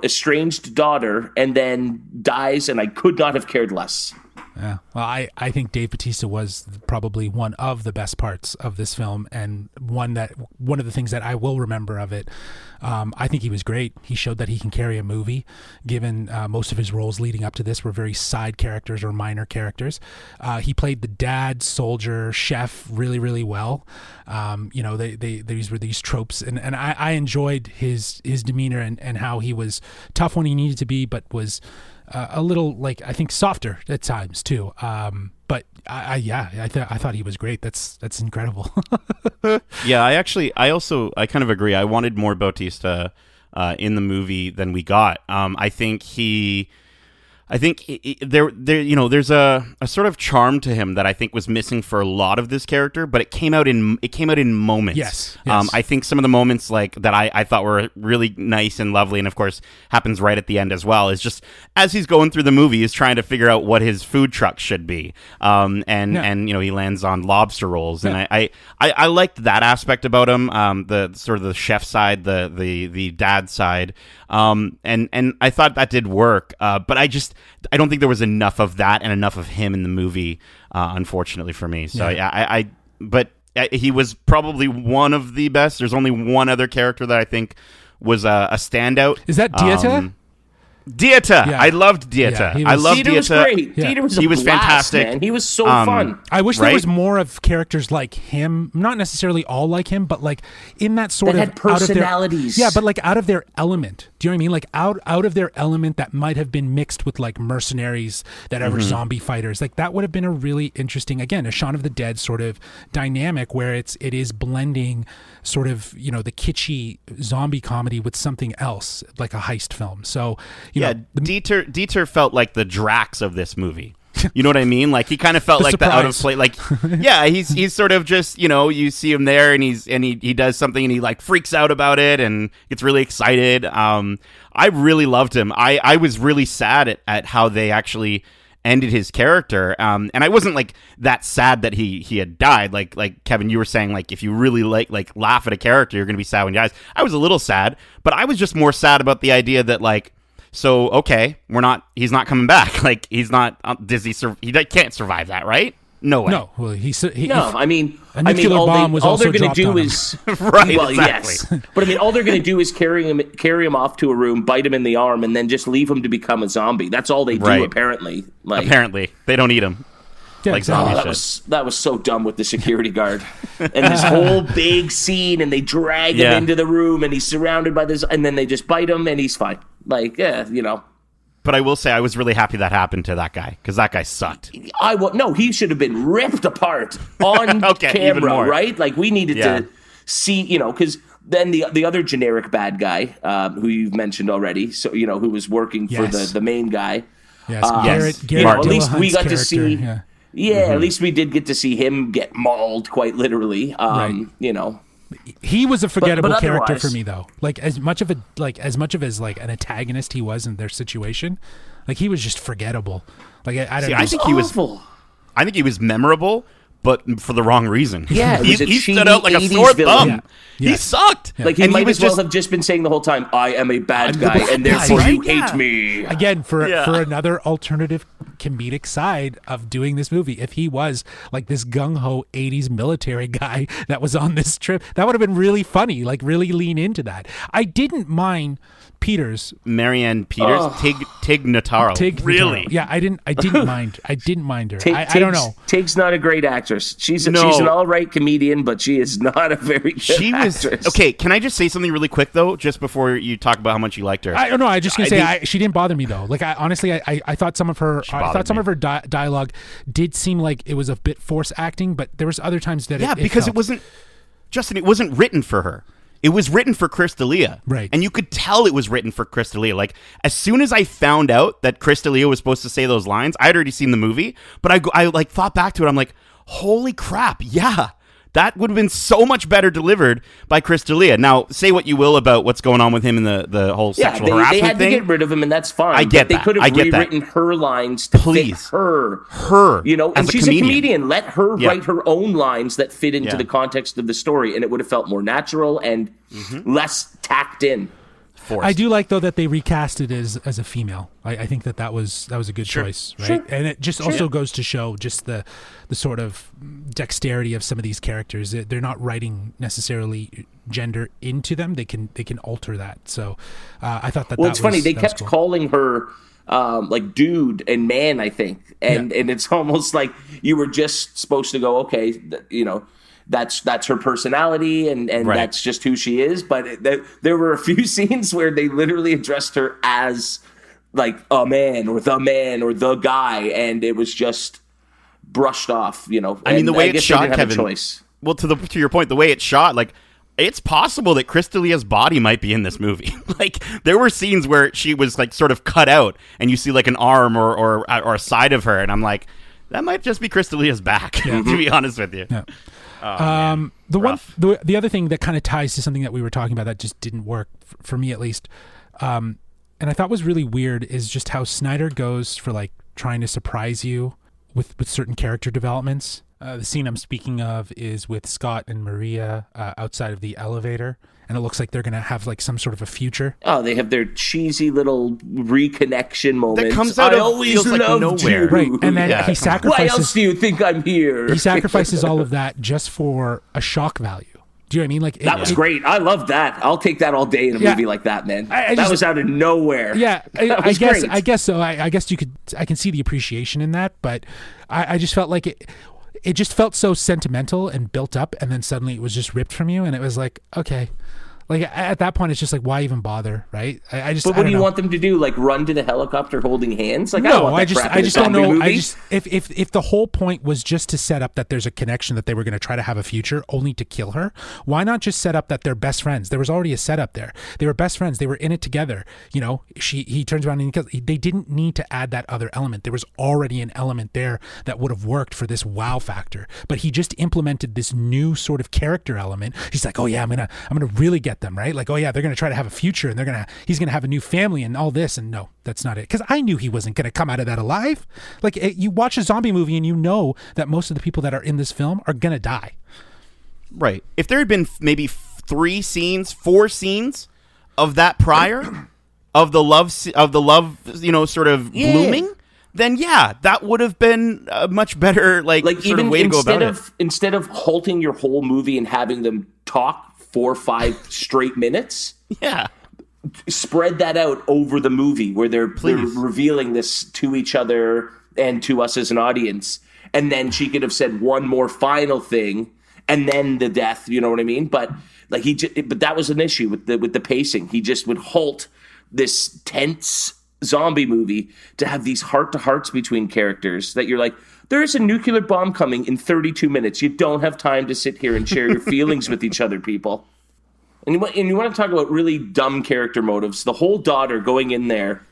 D: estranged daughter, and then dies, and I could not have cared less.
B: Yeah. Well, I think Dave Bautista was probably one of the best parts of this film, and one of the things that I will remember of it. I think he was great. He showed that he can carry a movie, given most of his roles leading up to this were very side characters or minor characters. He played the dad, soldier, chef really, really well. These were these tropes, and I enjoyed his demeanor and how he was tough when he needed to be, but was a little, I think, softer at times too. But I thought he was great. That's incredible.
C: Yeah, I kind of agree. I wanted more Bautista in the movie than we got. There's a sort of charm to him that I think was missing for a lot of this character, but it came out in moments.
B: Yes.
C: I think some of the moments that I thought were really nice and lovely, and of course happens right at the end as well, is just as he's going through the movie, he's trying to figure out what his food truck should be, and he lands on lobster rolls, and I liked that aspect about him, the sort of the chef side, the dad side, and I thought that did work, but I don't think there was enough of that and enough of him in the movie, unfortunately for me. So but he was probably one of the best. There's only one other character that I think was a standout.
B: Is that Dieta?
C: Dieta. Yeah. I loved Dieta.
D: I loved Dieta. Was great. Yeah. Dieta was fantastic. Man. He was so fun.
B: I wish there was more of characters like him. Not necessarily all like him, but in that sort
D: that
B: of
D: had personalities.
B: But out of their element. Do you know what I mean? Out of their element that might have been mixed with mercenaries that are zombie fighters. That would have been a really interesting, again, a Shaun of the Dead sort of dynamic where it is blending sort of the kitschy zombie comedy with something else, like a heist film. So
C: Dieter felt like the Drax of this movie. You know what I mean? He kind of felt like
B: surprise.
C: the out of place. He's sort of just you see him there and he does something and he freaks out about it and gets really excited. I really loved him. I was really sad at how they actually ended his character, and I wasn't that sad that he had died. Like Kevin, you were saying, if you really laugh at a character, you're gonna be sad when he dies. I was a little sad, but I was just more sad about the idea that he's not coming back. He's not he can't survive that, right? No way.
B: No, well,
D: I mean,
B: a nuclear bomb was
D: all
B: also
D: they're going to do
B: is
C: right.
D: Well,
C: exactly.
D: Yes, but all they're going to do is carry him off to a room, bite him in the arm, and then just leave him to become a zombie. That's all they do, apparently.
C: Apparently, they don't eat him.
B: Yeah,
D: that was so dumb with the security guard and this whole big scene, and they drag him into the room, and he's surrounded by this, and then they just bite him, and he's fine.
C: But I will say I was really happy that happened to that guy, because that guy sucked.
D: No, he should have been ripped apart on camera, right? We needed to see, because then the other generic bad guy, who you've mentioned already, so who was working for the main guy.
B: Yes, Garrett
D: at least we got to see.
B: Yeah.
D: At least we did get to see him get mauled, quite literally.
B: He was a forgettable character for me, though. As much of as an antagonist he was in their situation, he was just forgettable. I don't know.
C: I think he was memorable, but for the wrong reason.
D: Yeah,
C: he stood out like a sore thumb.
B: Yeah. Yeah.
C: He sucked.
D: Yeah. He might as well have just been saying the whole time, "I am a bad guy, and therefore you hate me."
B: Again, for another alternative comedic side of doing this movie, if he was this gung-ho 80s military guy that was on this trip, that would have been really funny. Really lean into that. I didn't mind
C: Marianne Peters, Tig Notaro. Really?
B: Yeah, I didn't mind. I didn't mind her. I don't know.
D: Tig's not a great actress. She's an all right comedian, but she is not a very good actress.
C: Okay, can I just say something really quick though, just before you talk about how much you liked her?
B: I don't know. I just gonna say she didn't bother me though. I thought some of her some of her dialogue did seem like it was a bit forced acting, but there was other times that
C: it wasn't. Justin, it wasn't written for her. It was written for Chris D'Elia.
B: Right.
C: And you could tell it was written for Chris D'Elia. As soon as I found out that Chris D'Elia was supposed to say those lines, I had already seen the movie, but I thought back to it. I'm like, holy crap. Yeah, That would have been so much better delivered by Chris D'Elia. Now, say what you will about what's going on with him in the whole sexual harassment
D: they had
C: thing.
D: to get rid of him, and that's fine.
C: I get
D: but
C: that.
D: They could
C: I
D: have
C: get
D: rewritten
C: that.
D: her lines to fit her. You know, and
C: as
D: she's a comedian. Let her write her own lines that fit into
C: Yeah.
D: the context of the story, and it would have felt more natural and less tacked in.
C: Forced.
B: I do like though that they recast it as a female. I think that was a good choice, right?
D: Sure.
B: And it just also goes to show just the sort of dexterity of some of these characters. They're not writing necessarily gender into them. They can alter that. So I thought that.
D: Well,
B: that
D: it's funny.
B: was-
D: They
B: that was
D: kept
B: cool.
D: calling her like dude and man, I think, and it's almost like you were just supposed to go, okay, you know. That's her personality, and that's just who she is. But there were a few scenes where they literally addressed her as like a man or the guy, and it was just brushed off. You know,
C: I mean, the way it's shot,
D: didn't have
C: Kevin.
D: a choice.
C: Well, to your point, the way it's shot, like it's possible that Chris D'Elia's body might be in this movie. Like there were scenes where she was like sort of cut out, and you see like an arm or a side of her, and I'm like, that might just be Chris D'Elia's back. To be honest with you.
B: Yeah.
C: Oh,
B: The other thing that kind of ties to something that we were talking about that just didn't work for me at least, and I thought was really weird is just how Snyder goes for like trying to surprise you with certain character developments. The scene I'm speaking of is with Scott and Maria outside of the elevator, and it looks like they're going to have like some sort of a future.
D: Oh, they have their cheesy little reconnection moment.
C: That comes out
D: I
C: of
D: always
C: feels like
D: loved
C: nowhere.
D: you.
B: Right, and then
C: Yeah,
B: he
C: come on.
B: sacrifices.
D: Why else do you think I'm here?
B: He sacrifices all of that just for a shock value. Do you know what I mean? Like
D: That was great. I love that. I'll take that all day in a
B: Yeah.
D: movie like that, man.
B: I
D: that
B: just-
D: was out of nowhere.
B: Yeah,
D: That
B: I
D: was
B: guess.
D: great.
B: I guess so. I guess I can see the appreciation in that, but I just felt like it just felt so sentimental and built up, and then suddenly it was just ripped from you, and it was like, okay. Like at that point, it's just like, why even bother, right? I just.
D: But
B: I
D: what
B: don't
D: do you
B: know.
D: want them to do? Like run to the helicopter holding hands? Like I don't
B: No,
D: want that
B: I just,
D: crap
B: I
D: in a
B: just don't
D: zombie
B: know.
D: movie.
B: I just, if the whole point was just to set up that there's a connection that they were going to try to have a future, only to kill her, why not just set up that they're best friends? There was already a setup there. They were best friends. They were in it together. You know, he turns around and they didn't need to add that other element. There was already an element there that would have worked for this wow factor. But he just implemented this new sort of character element. He's like, oh yeah, I'm gonna really get them, right? Like, oh yeah, they're going to try to have a future, and he's going to have a new family and all this. And no, that's not it. Because I knew he wasn't going to come out of that alive. Like you watch a zombie movie and you know that most of the people that are in this film are going to die.
C: Right. If there had been maybe 4 scenes of that prior, of the love, you know, sort of blooming, then yeah, that would have been a much better like sort
D: even
C: of way to go about it.
D: instead of halting your whole movie and having them talk 4 or 5 straight minutes,
C: Yeah.
D: spread that out over the movie where they're revealing this to each other and to us as an audience, and then she could have said one more final thing and then the death, you know what I mean? But like but that was an issue with the pacing. He just would halt this tense zombie movie to have these heart-to-hearts between characters that you're like, there's a nuclear bomb coming in 32 minutes. You don't have time to sit here and share your feelings with each other, people. And you want to talk about really dumb character motives. The whole daughter going in there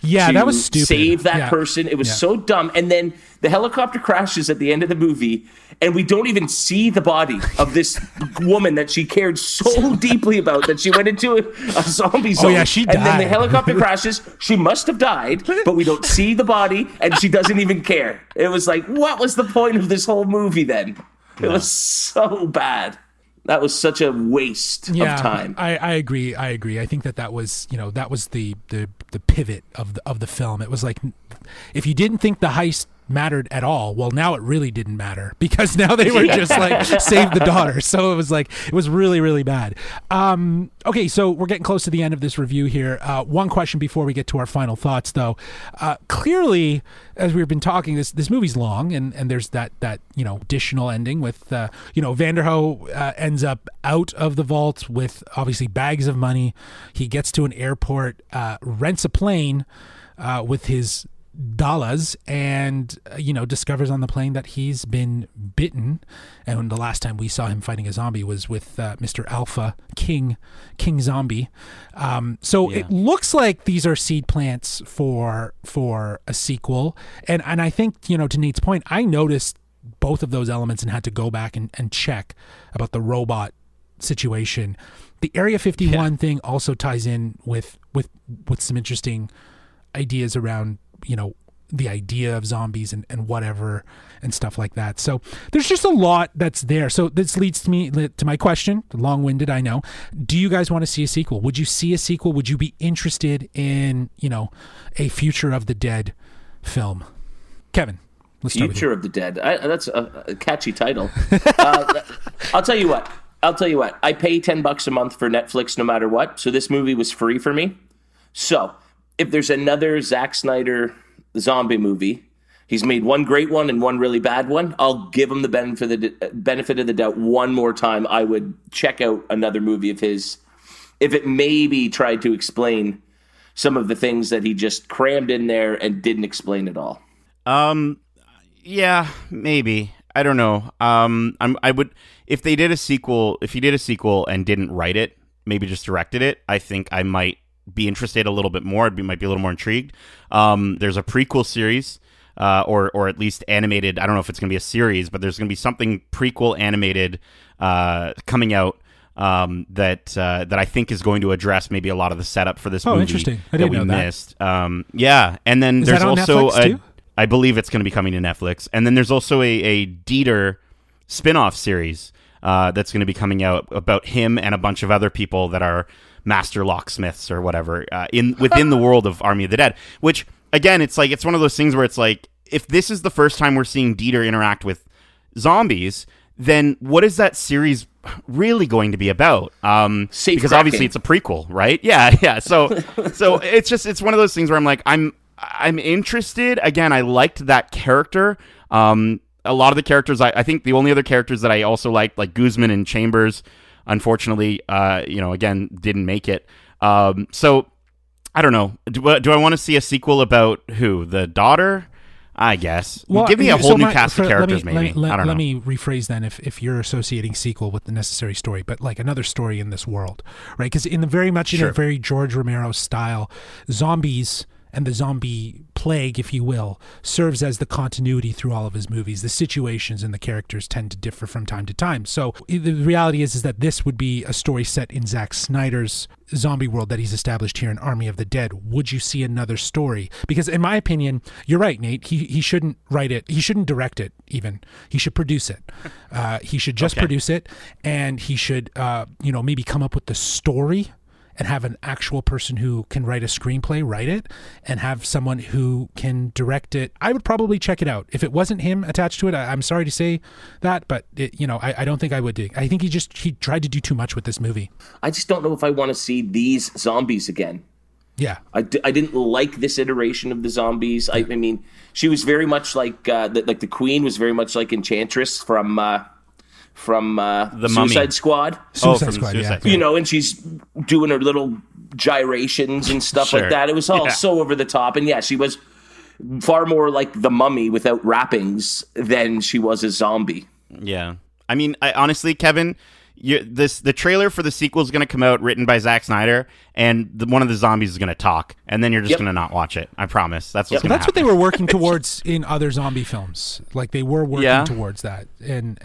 B: Yeah,
D: to
B: that was stupid.
D: save that
B: Yeah.
D: person. It was so dumb. And then the helicopter crashes at the end of the movie, and we don't even see the body of this woman that she cared so deeply about that she went into a zombie zone.
B: Oh, yeah, she
D: And then the
B: died.
D: helicopter crashes. She must have died, but we don't see the body, and she doesn't even care. It was like, what was the point of this whole movie then? It was so bad. That was such a waste of time.
B: I agree. I think that was, you know, that was the pivot of the film. It was like, if you didn't think the heist mattered at all, well, now it really didn't matter, because now they were just like, save the daughter. So it was like, it was really, really bad. Okay, so we're getting close to the end of this review here. One question before we get to our final thoughts, though. Clearly, as we've been talking, this movie's long, and there's that you know, additional ending with you know, Vanderhoof ends up out of the vault with obviously bags of money. He gets to an airport, rents a plane with his dollars, and you know, discovers on the plane that he's been bitten. And the last time we saw him fighting a zombie was with Mr. Alpha King Zombie. So it looks like these are seed plants for a sequel. And I think, you know, to Nate's point, I noticed both of those elements and had to go back and check about the robot situation. The Area 51 thing also ties in with some interesting ideas around, the idea of zombies and whatever and stuff like that. So there's just a lot that's there. So this leads me to my question, long-winded, I know. Do you guys want to see a sequel? Would you see a sequel? Would you be interested in, a Future of the Dead film? Kevin, let's start with you.
D: Future of the Dead. That's a catchy title. I'll tell you what. I pay $10 a month for Netflix no matter what. So this movie was free for me. So if there's another Zack Snyder zombie movie, he's made one great one and one really bad one, I'll give him the benefit of the doubt one more time. I would check out another movie of his if it maybe tried to explain some of the things that he just crammed in there and didn't explain at all.
C: Yeah, maybe. I don't know. I would, if he did a sequel and didn't write it, maybe just directed it, I think I might be interested a little bit more. Might be a little more intrigued. There's a prequel series, or at least animated. I don't know if it's going to be a series, but there's going to be something prequel animated coming out that I think is going to address maybe a lot of the setup for this movie.
B: Interesting. I didn't
C: that we
B: know that.
C: missed. Yeah, and then
B: Is
C: there's
B: that on
C: also
B: Netflix too?
C: I believe it's going to be coming to Netflix, and then there's also a Dieter spin-off series that's going to be coming out about him and a bunch of other people that are master locksmiths or whatever within the world of Army of the Dead. Which again, it's one of those things where it's like, if this is the first time we're seeing Dieter interact with zombies, then what is that series really going to be about? Because obviously it's a prequel, right? Yeah. So it's one of those things where I'm like, I'm interested. Again, I liked that character. A lot of the characters, I think the only other characters that I also liked, like Guzman and Chambers, unfortunately, again, didn't make it. So I don't know. Do I want to see a sequel about who? The daughter? I guess. Well, give me a whole new cast of characters, maybe. I don't know.
B: Let me rephrase then, if you're associating sequel with the necessary story, but like another story in this world, right? Because in a very George Romero style, zombies and the zombie plague, if you will, serves as the continuity through all of his movies. The situations and the characters tend to differ from time to time. So the reality is that this would be a story set in Zack Snyder's zombie world that he's established here in Army of the Dead. Would you see another story? Because in my opinion, you're right, Nate. He shouldn't write it. He shouldn't direct it even. He should produce it. He should just produce it, and he should, maybe come up with the story and have an actual person who can write a screenplay, write it, and have someone who can direct it. I would probably check it out. If it wasn't him attached to it, I'm sorry to say that, but I don't think I would do. I think he tried to do too much with this movie. I
D: just don't know if I want to see these zombies again.
B: Yeah.
D: I didn't like this iteration of the zombies. I mean, she was very much like the Queen was very much like Enchantress from the Suicide Squad.
B: Suicide Squad, yeah.
D: And she's doing her little gyrations and stuff like that. It was all so over the top. And yeah, she was far more like the Mummy without wrappings than she was a zombie.
C: Yeah. I mean, honestly, Kevin, the trailer for the sequel is going to come out, written by Zack Snyder, and one of the zombies is going to talk, and then you're just going to not watch it. I promise. That's what's going to happen.
B: That's what they were working towards in other zombie films. Like they were working towards that, and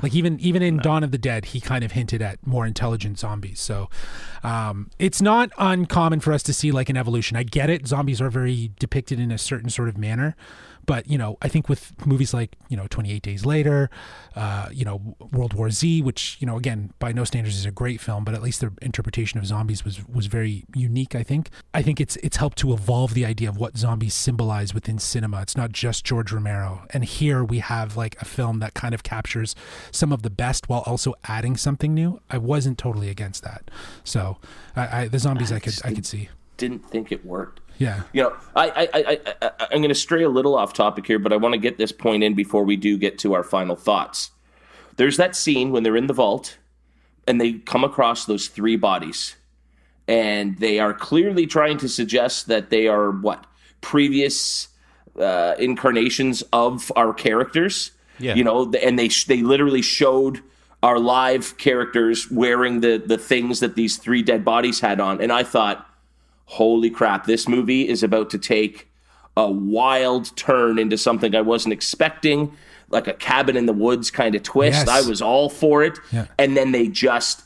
B: like even in Dawn of the Dead, he kind of hinted at more intelligent zombies. So it's not uncommon for us to see like an evolution. I get it. Zombies are very depicted in a certain sort of manner. But, I think with movies like, 28 Days Later, World War Z, which, again, by no standards is a great film, but at least their interpretation of zombies was very unique, I think. I think it's helped to evolve the idea of what zombies symbolize within cinema. It's not just George Romero. And here we have like a film that kind of captures some of the best while also adding something new. I wasn't totally against that. So the zombies I could see.
D: Didn't think it worked.
B: Yeah.
D: I'm going to stray a little off topic here, but I want to get this point in before we do get to our final thoughts. There's that scene when they're in the vault and they come across those three bodies, and they are clearly trying to suggest that they are previous incarnations of our characters. Yeah. And they literally showed our live characters wearing the things that these three dead bodies had on. And I thought, holy crap, this movie is about to take a wild turn into something I wasn't expecting, like a cabin in the woods kind of twist.
B: Yes.
D: I was all for it.
B: Yeah.
D: And then they just,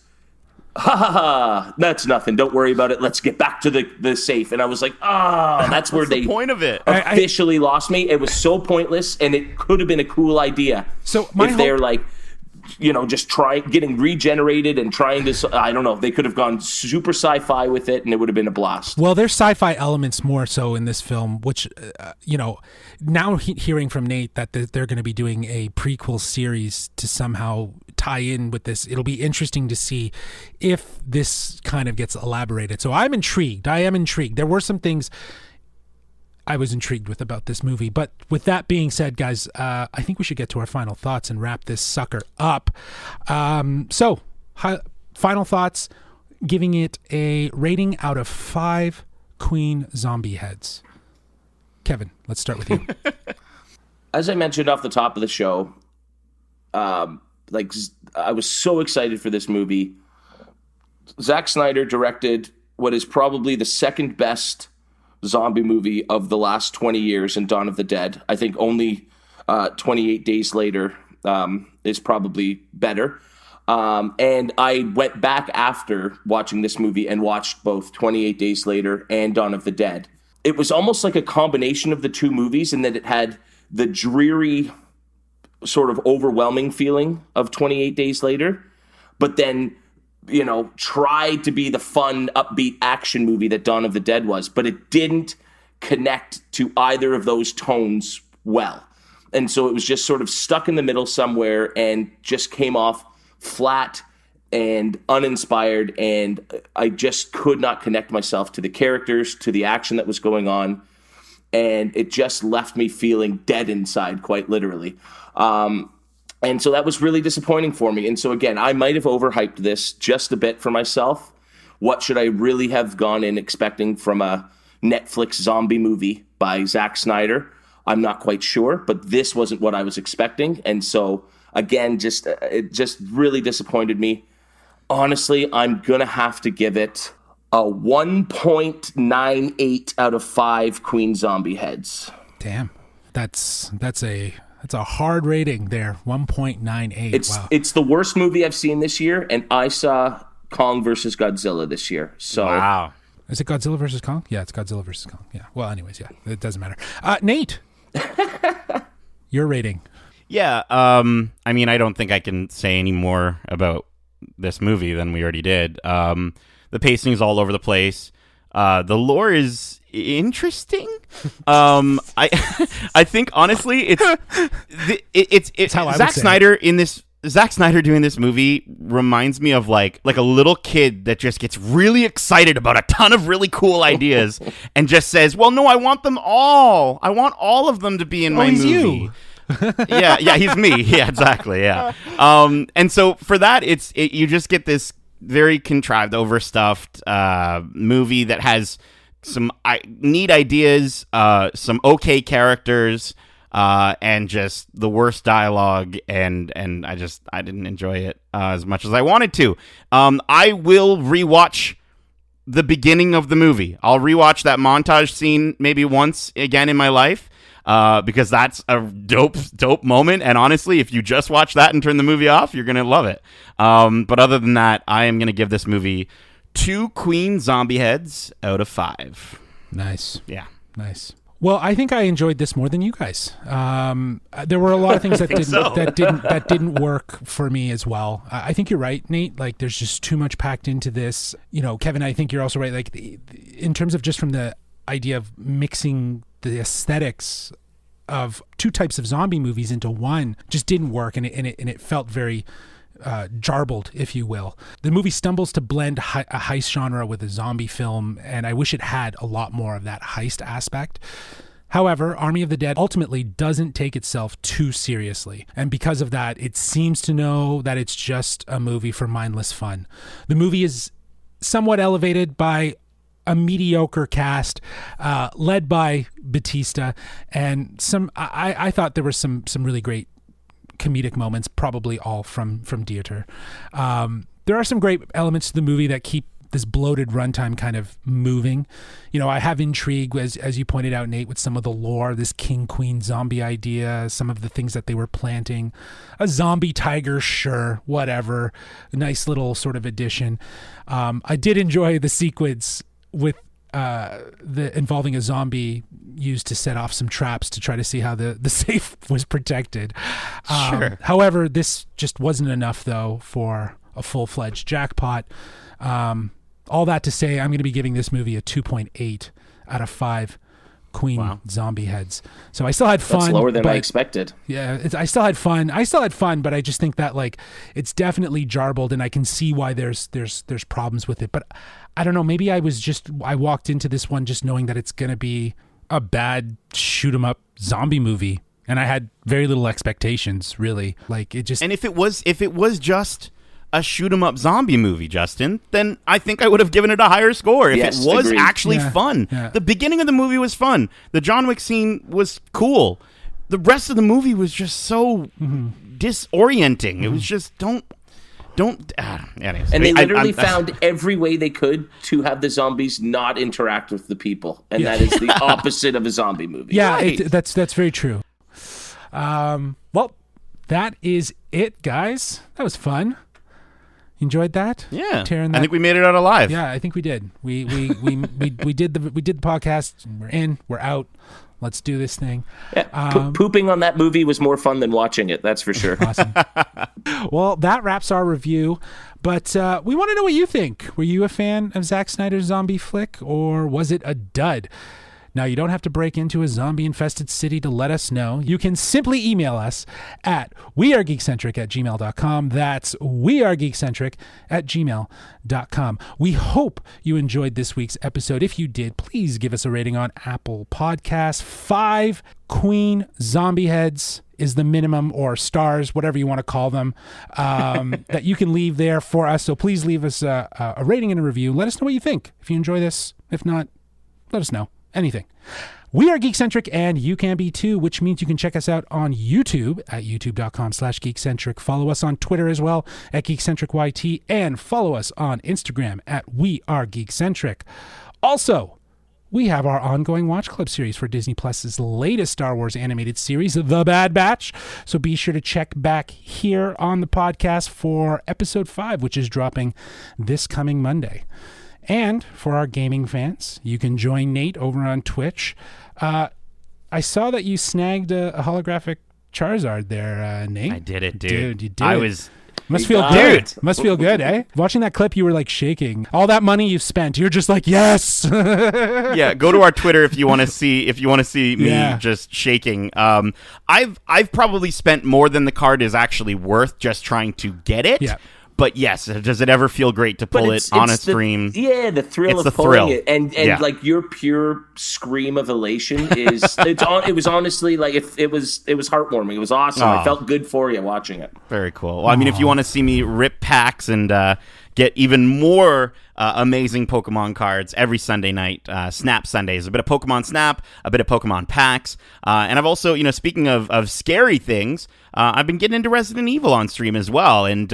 D: that's nothing. Don't worry about it. Let's get back to the safe. And I was like, that's where
C: the point of it.
D: officially lost me. It was so pointless, and it could have been a cool idea.
B: So
D: if they're like, just getting regenerated and trying to, I don't know, they could have gone super sci-fi with it and it would have been a blast.
B: Well, there's sci-fi elements more so in this film, which, now hearing from Nate that they're going to be doing a prequel series to somehow tie in with this, it'll be interesting to see if this kind of gets elaborated. So I'm intrigued. I am intrigued. There were some things I was intrigued with about this movie. But with that being said, guys, I think we should get to our final thoughts and wrap this sucker up. Final thoughts, giving it a rating out of 5 queen zombie heads. Kevin, let's start with you.
D: As I mentioned off the top of the show, I was so excited for this movie. Zack Snyder directed what is probably the second best zombie movie of the last 20 years in Dawn of the Dead. I think only 28 Days Later is probably better. And I went back after watching this movie and watched both 28 Days Later and Dawn of the Dead. It was almost like a combination of the two movies in that it had the dreary, sort of overwhelming feeling of 28 Days Later, but then tried to be the fun, upbeat action movie that Dawn of the Dead was, but it didn't connect to either of those tones well. And so it was just sort of stuck in the middle somewhere and just came off flat and uninspired, and I just could not connect myself to the characters, to the action that was going on, and it just left me feeling dead inside, quite literally. And so that was really disappointing for me. And so again, I might have overhyped this just a bit for myself. What should I really have gone in expecting from a Netflix zombie movie by Zack Snyder? I'm not quite sure, but this wasn't what I was expecting. And so again, it just really disappointed me. Honestly, I'm going to have to give it a 1.98 out of 5 queen zombie heads.
B: Damn. That's a hard rating there. 1.98. Wow.
D: It's the worst movie I've seen this year, and I saw Kong versus Godzilla this year. So
C: wow.
B: Is it Godzilla versus Kong? Yeah, it's Godzilla versus Kong. Yeah. Well, anyways, yeah, it doesn't matter. Nate, your rating.
C: Yeah. I mean, I don't think I can say any more about this movie than we already did. The pacing is all over the place. The lore is interesting. I think honestly, it's
B: how I
C: Zack
B: would say
C: Snyder in this. Zack Snyder doing this movie reminds me of like a little kid that just gets really excited about a ton of really cool ideas and just says, "Well, no, I want them all. I want all of them to be in my
B: he's
C: movie."
B: You.
C: yeah, he's me. Yeah, exactly. Yeah. And so for that, you just get this very contrived, overstuffed movie that has some neat ideas, some okay characters, and just the worst dialogue, and I didn't enjoy it as much as I wanted to. I will rewatch the beginning of the movie. I'll rewatch that montage scene maybe once again in my life. Because that's a dope moment. And honestly, if you just watch that and turn the movie off, you're going to love it. But other than that, I am going to give this movie 2 queen zombie heads out of 5.
B: Nice.
C: Yeah.
B: Nice. Well, I think I enjoyed this more than you guys. There were a lot of things that didn't work for me as well. I think you're right, Nate. Like, there's just too much packed into this. Kevin, I think you're also right. Like, in terms of just from the idea of mixing the aesthetics of 2 types of zombie movies into one just didn't work, and it felt very jarbled, if you will. The movie stumbles to blend a heist genre with a zombie film, and I wish it had a lot more of that heist aspect. However, Army of the Dead ultimately doesn't take itself too seriously, and because of that, it seems to know that it's just a movie for mindless fun. The movie is somewhat elevated by a mediocre cast, led by Batista, and I thought there were some really great comedic moments, probably all from Dieter. There are some great elements to the movie that keep this bloated runtime kind of moving. You know, I have intrigue, as you pointed out, Nate, with some of the lore, this king queen zombie idea, some of the things that they were planting. A zombie tiger, sure, whatever. A nice little sort of addition. I did enjoy the sequence with involving a zombie used to set off some traps to try to see how the safe was protected.
C: Sure.
B: However, this just wasn't enough, though, for a full-fledged jackpot. All that to say, I'm going to be giving this movie a 2.8 out of 5 queen zombie heads. So I still had fun.
D: That's lower than I expected.
B: Yeah, I still had fun. But I just think that like it's definitely jarbled, and I can see why there's problems with it. But I don't know. Maybe I walked into this one just knowing that it's going to be a bad shoot 'em up zombie movie, and I had very little expectations, really. Like it just.
C: And if it was just a shoot 'em up zombie movie, Justin, then I think I would have given it a higher score. If
D: Yes,
C: it was
D: agreed.
C: actually fun.
B: Yeah.
C: The beginning of the movie was fun. The John Wick scene was cool. The rest of the movie was just so disorienting. It was just don't. Anyways,
D: And they literally found every way they could to have the zombies not interact with the people, and that is the opposite of a zombie movie.
B: Yeah,
C: Right.
B: that's very true. Well, that is it, guys. That was fun. Enjoyed that?
C: Yeah,
B: Tearing that.
C: I think we made it out alive.
B: Yeah, I think we did. We did the podcast. We're in. We're out. Let's do this thing.
D: Yeah, pooping on that movie was more fun than watching it. That's for sure.
B: Awesome. Well, that wraps our review. But we want to know what you think. Were you a fan of Zack Snyder's zombie flick, or was it a dud? Now, you don't have to break into a zombie-infested city to let us know. You can simply email us at wearegeekcentric@gmail.com. That's wearegeekcentric@gmail.com. We hope you enjoyed this week's episode. If you did, please give us a rating on Apple Podcasts. 5 queen zombie heads is the minimum, or stars, whatever you want to call them, that you can leave there for us. So please leave us a rating and a review. Let us know what you think. If you enjoy this, if not, let us know. Anything. We are Geekcentric, and you can be too, which means you can check us out on YouTube at youtube.com/geekcentric. Follow us on Twitter as well at GeekcentricYT, and follow us on Instagram at We Are Geekcentric. Also, we have our ongoing Watch Club series for Disney Plus's latest Star Wars animated series, The Bad Batch. So be sure to check back here on the podcast for episode 5, which is dropping this coming Monday. And for our gaming fans, you can join Nate over on Twitch. I saw that you snagged a holographic Charizard there, Nate.
C: I did it, dude.
B: Dude, you did
C: I
B: it.
C: was.
B: Must feel good. Must feel good, eh? Watching that clip, you were like shaking. All that money you've spent, you're just like, yes.
C: Yeah, go to our Twitter if you want to see me just shaking. I've probably spent more than the card is actually worth just trying to get it.
B: Yeah.
C: But yes, does it ever feel great to pull it on a stream?
D: The thrill
C: It's
D: of
C: the
D: pulling
C: thrill.
D: it, and
C: Yeah.
D: like your pure scream of elation is it was honestly like it was heartwarming. It was awesome. I felt good for you watching it.
C: Very cool. Well, I mean, if you want to see me rip packs and get even more amazing Pokemon cards every Sunday night, Snap Sundays, a bit of Pokemon Snap, a bit of Pokemon packs, and I've also, speaking of scary things, I've been getting into Resident Evil on stream as well, and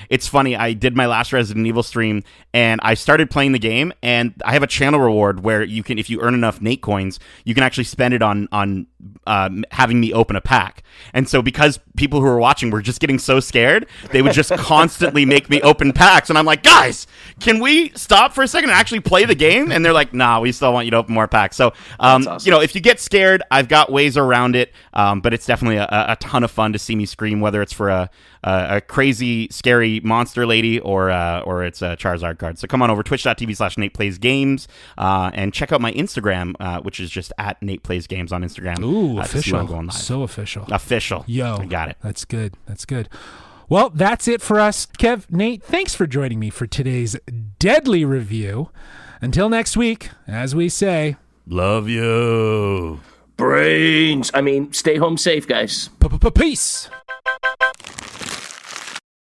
C: it's funny, I did my last Resident Evil stream, and I started playing the game, and I have a channel reward where you can, if you earn enough Nate coins, you can actually spend it on having me open a pack. And so because people who were watching were just getting so scared, they would just constantly make me open packs, and I'm like, guys, can we stop for a second and actually play the game? And they're like, nah, we still want you to open more packs. So,
D: awesome.
C: If you get scared, I've got ways around it, but it's definitely a ton of fun to see me scream, whether it's for a crazy, scary monster lady or it's a Charizard card. So come on over, twitch.tv/NatePlaysGames, and check out my Instagram, which is just at NatePlaysGames on Instagram.
B: Ooh,
C: to see when I'm
B: official.
C: going live.
B: So official.
C: Official.
B: Yo.
C: I got it.
B: That's good. That's good. Well, that's it for us. Kev, Nate, thanks for joining me for today's deadly review. Until next week, as we say,
C: Love you.
D: Brains. I mean, stay home safe, guys.
B: peace.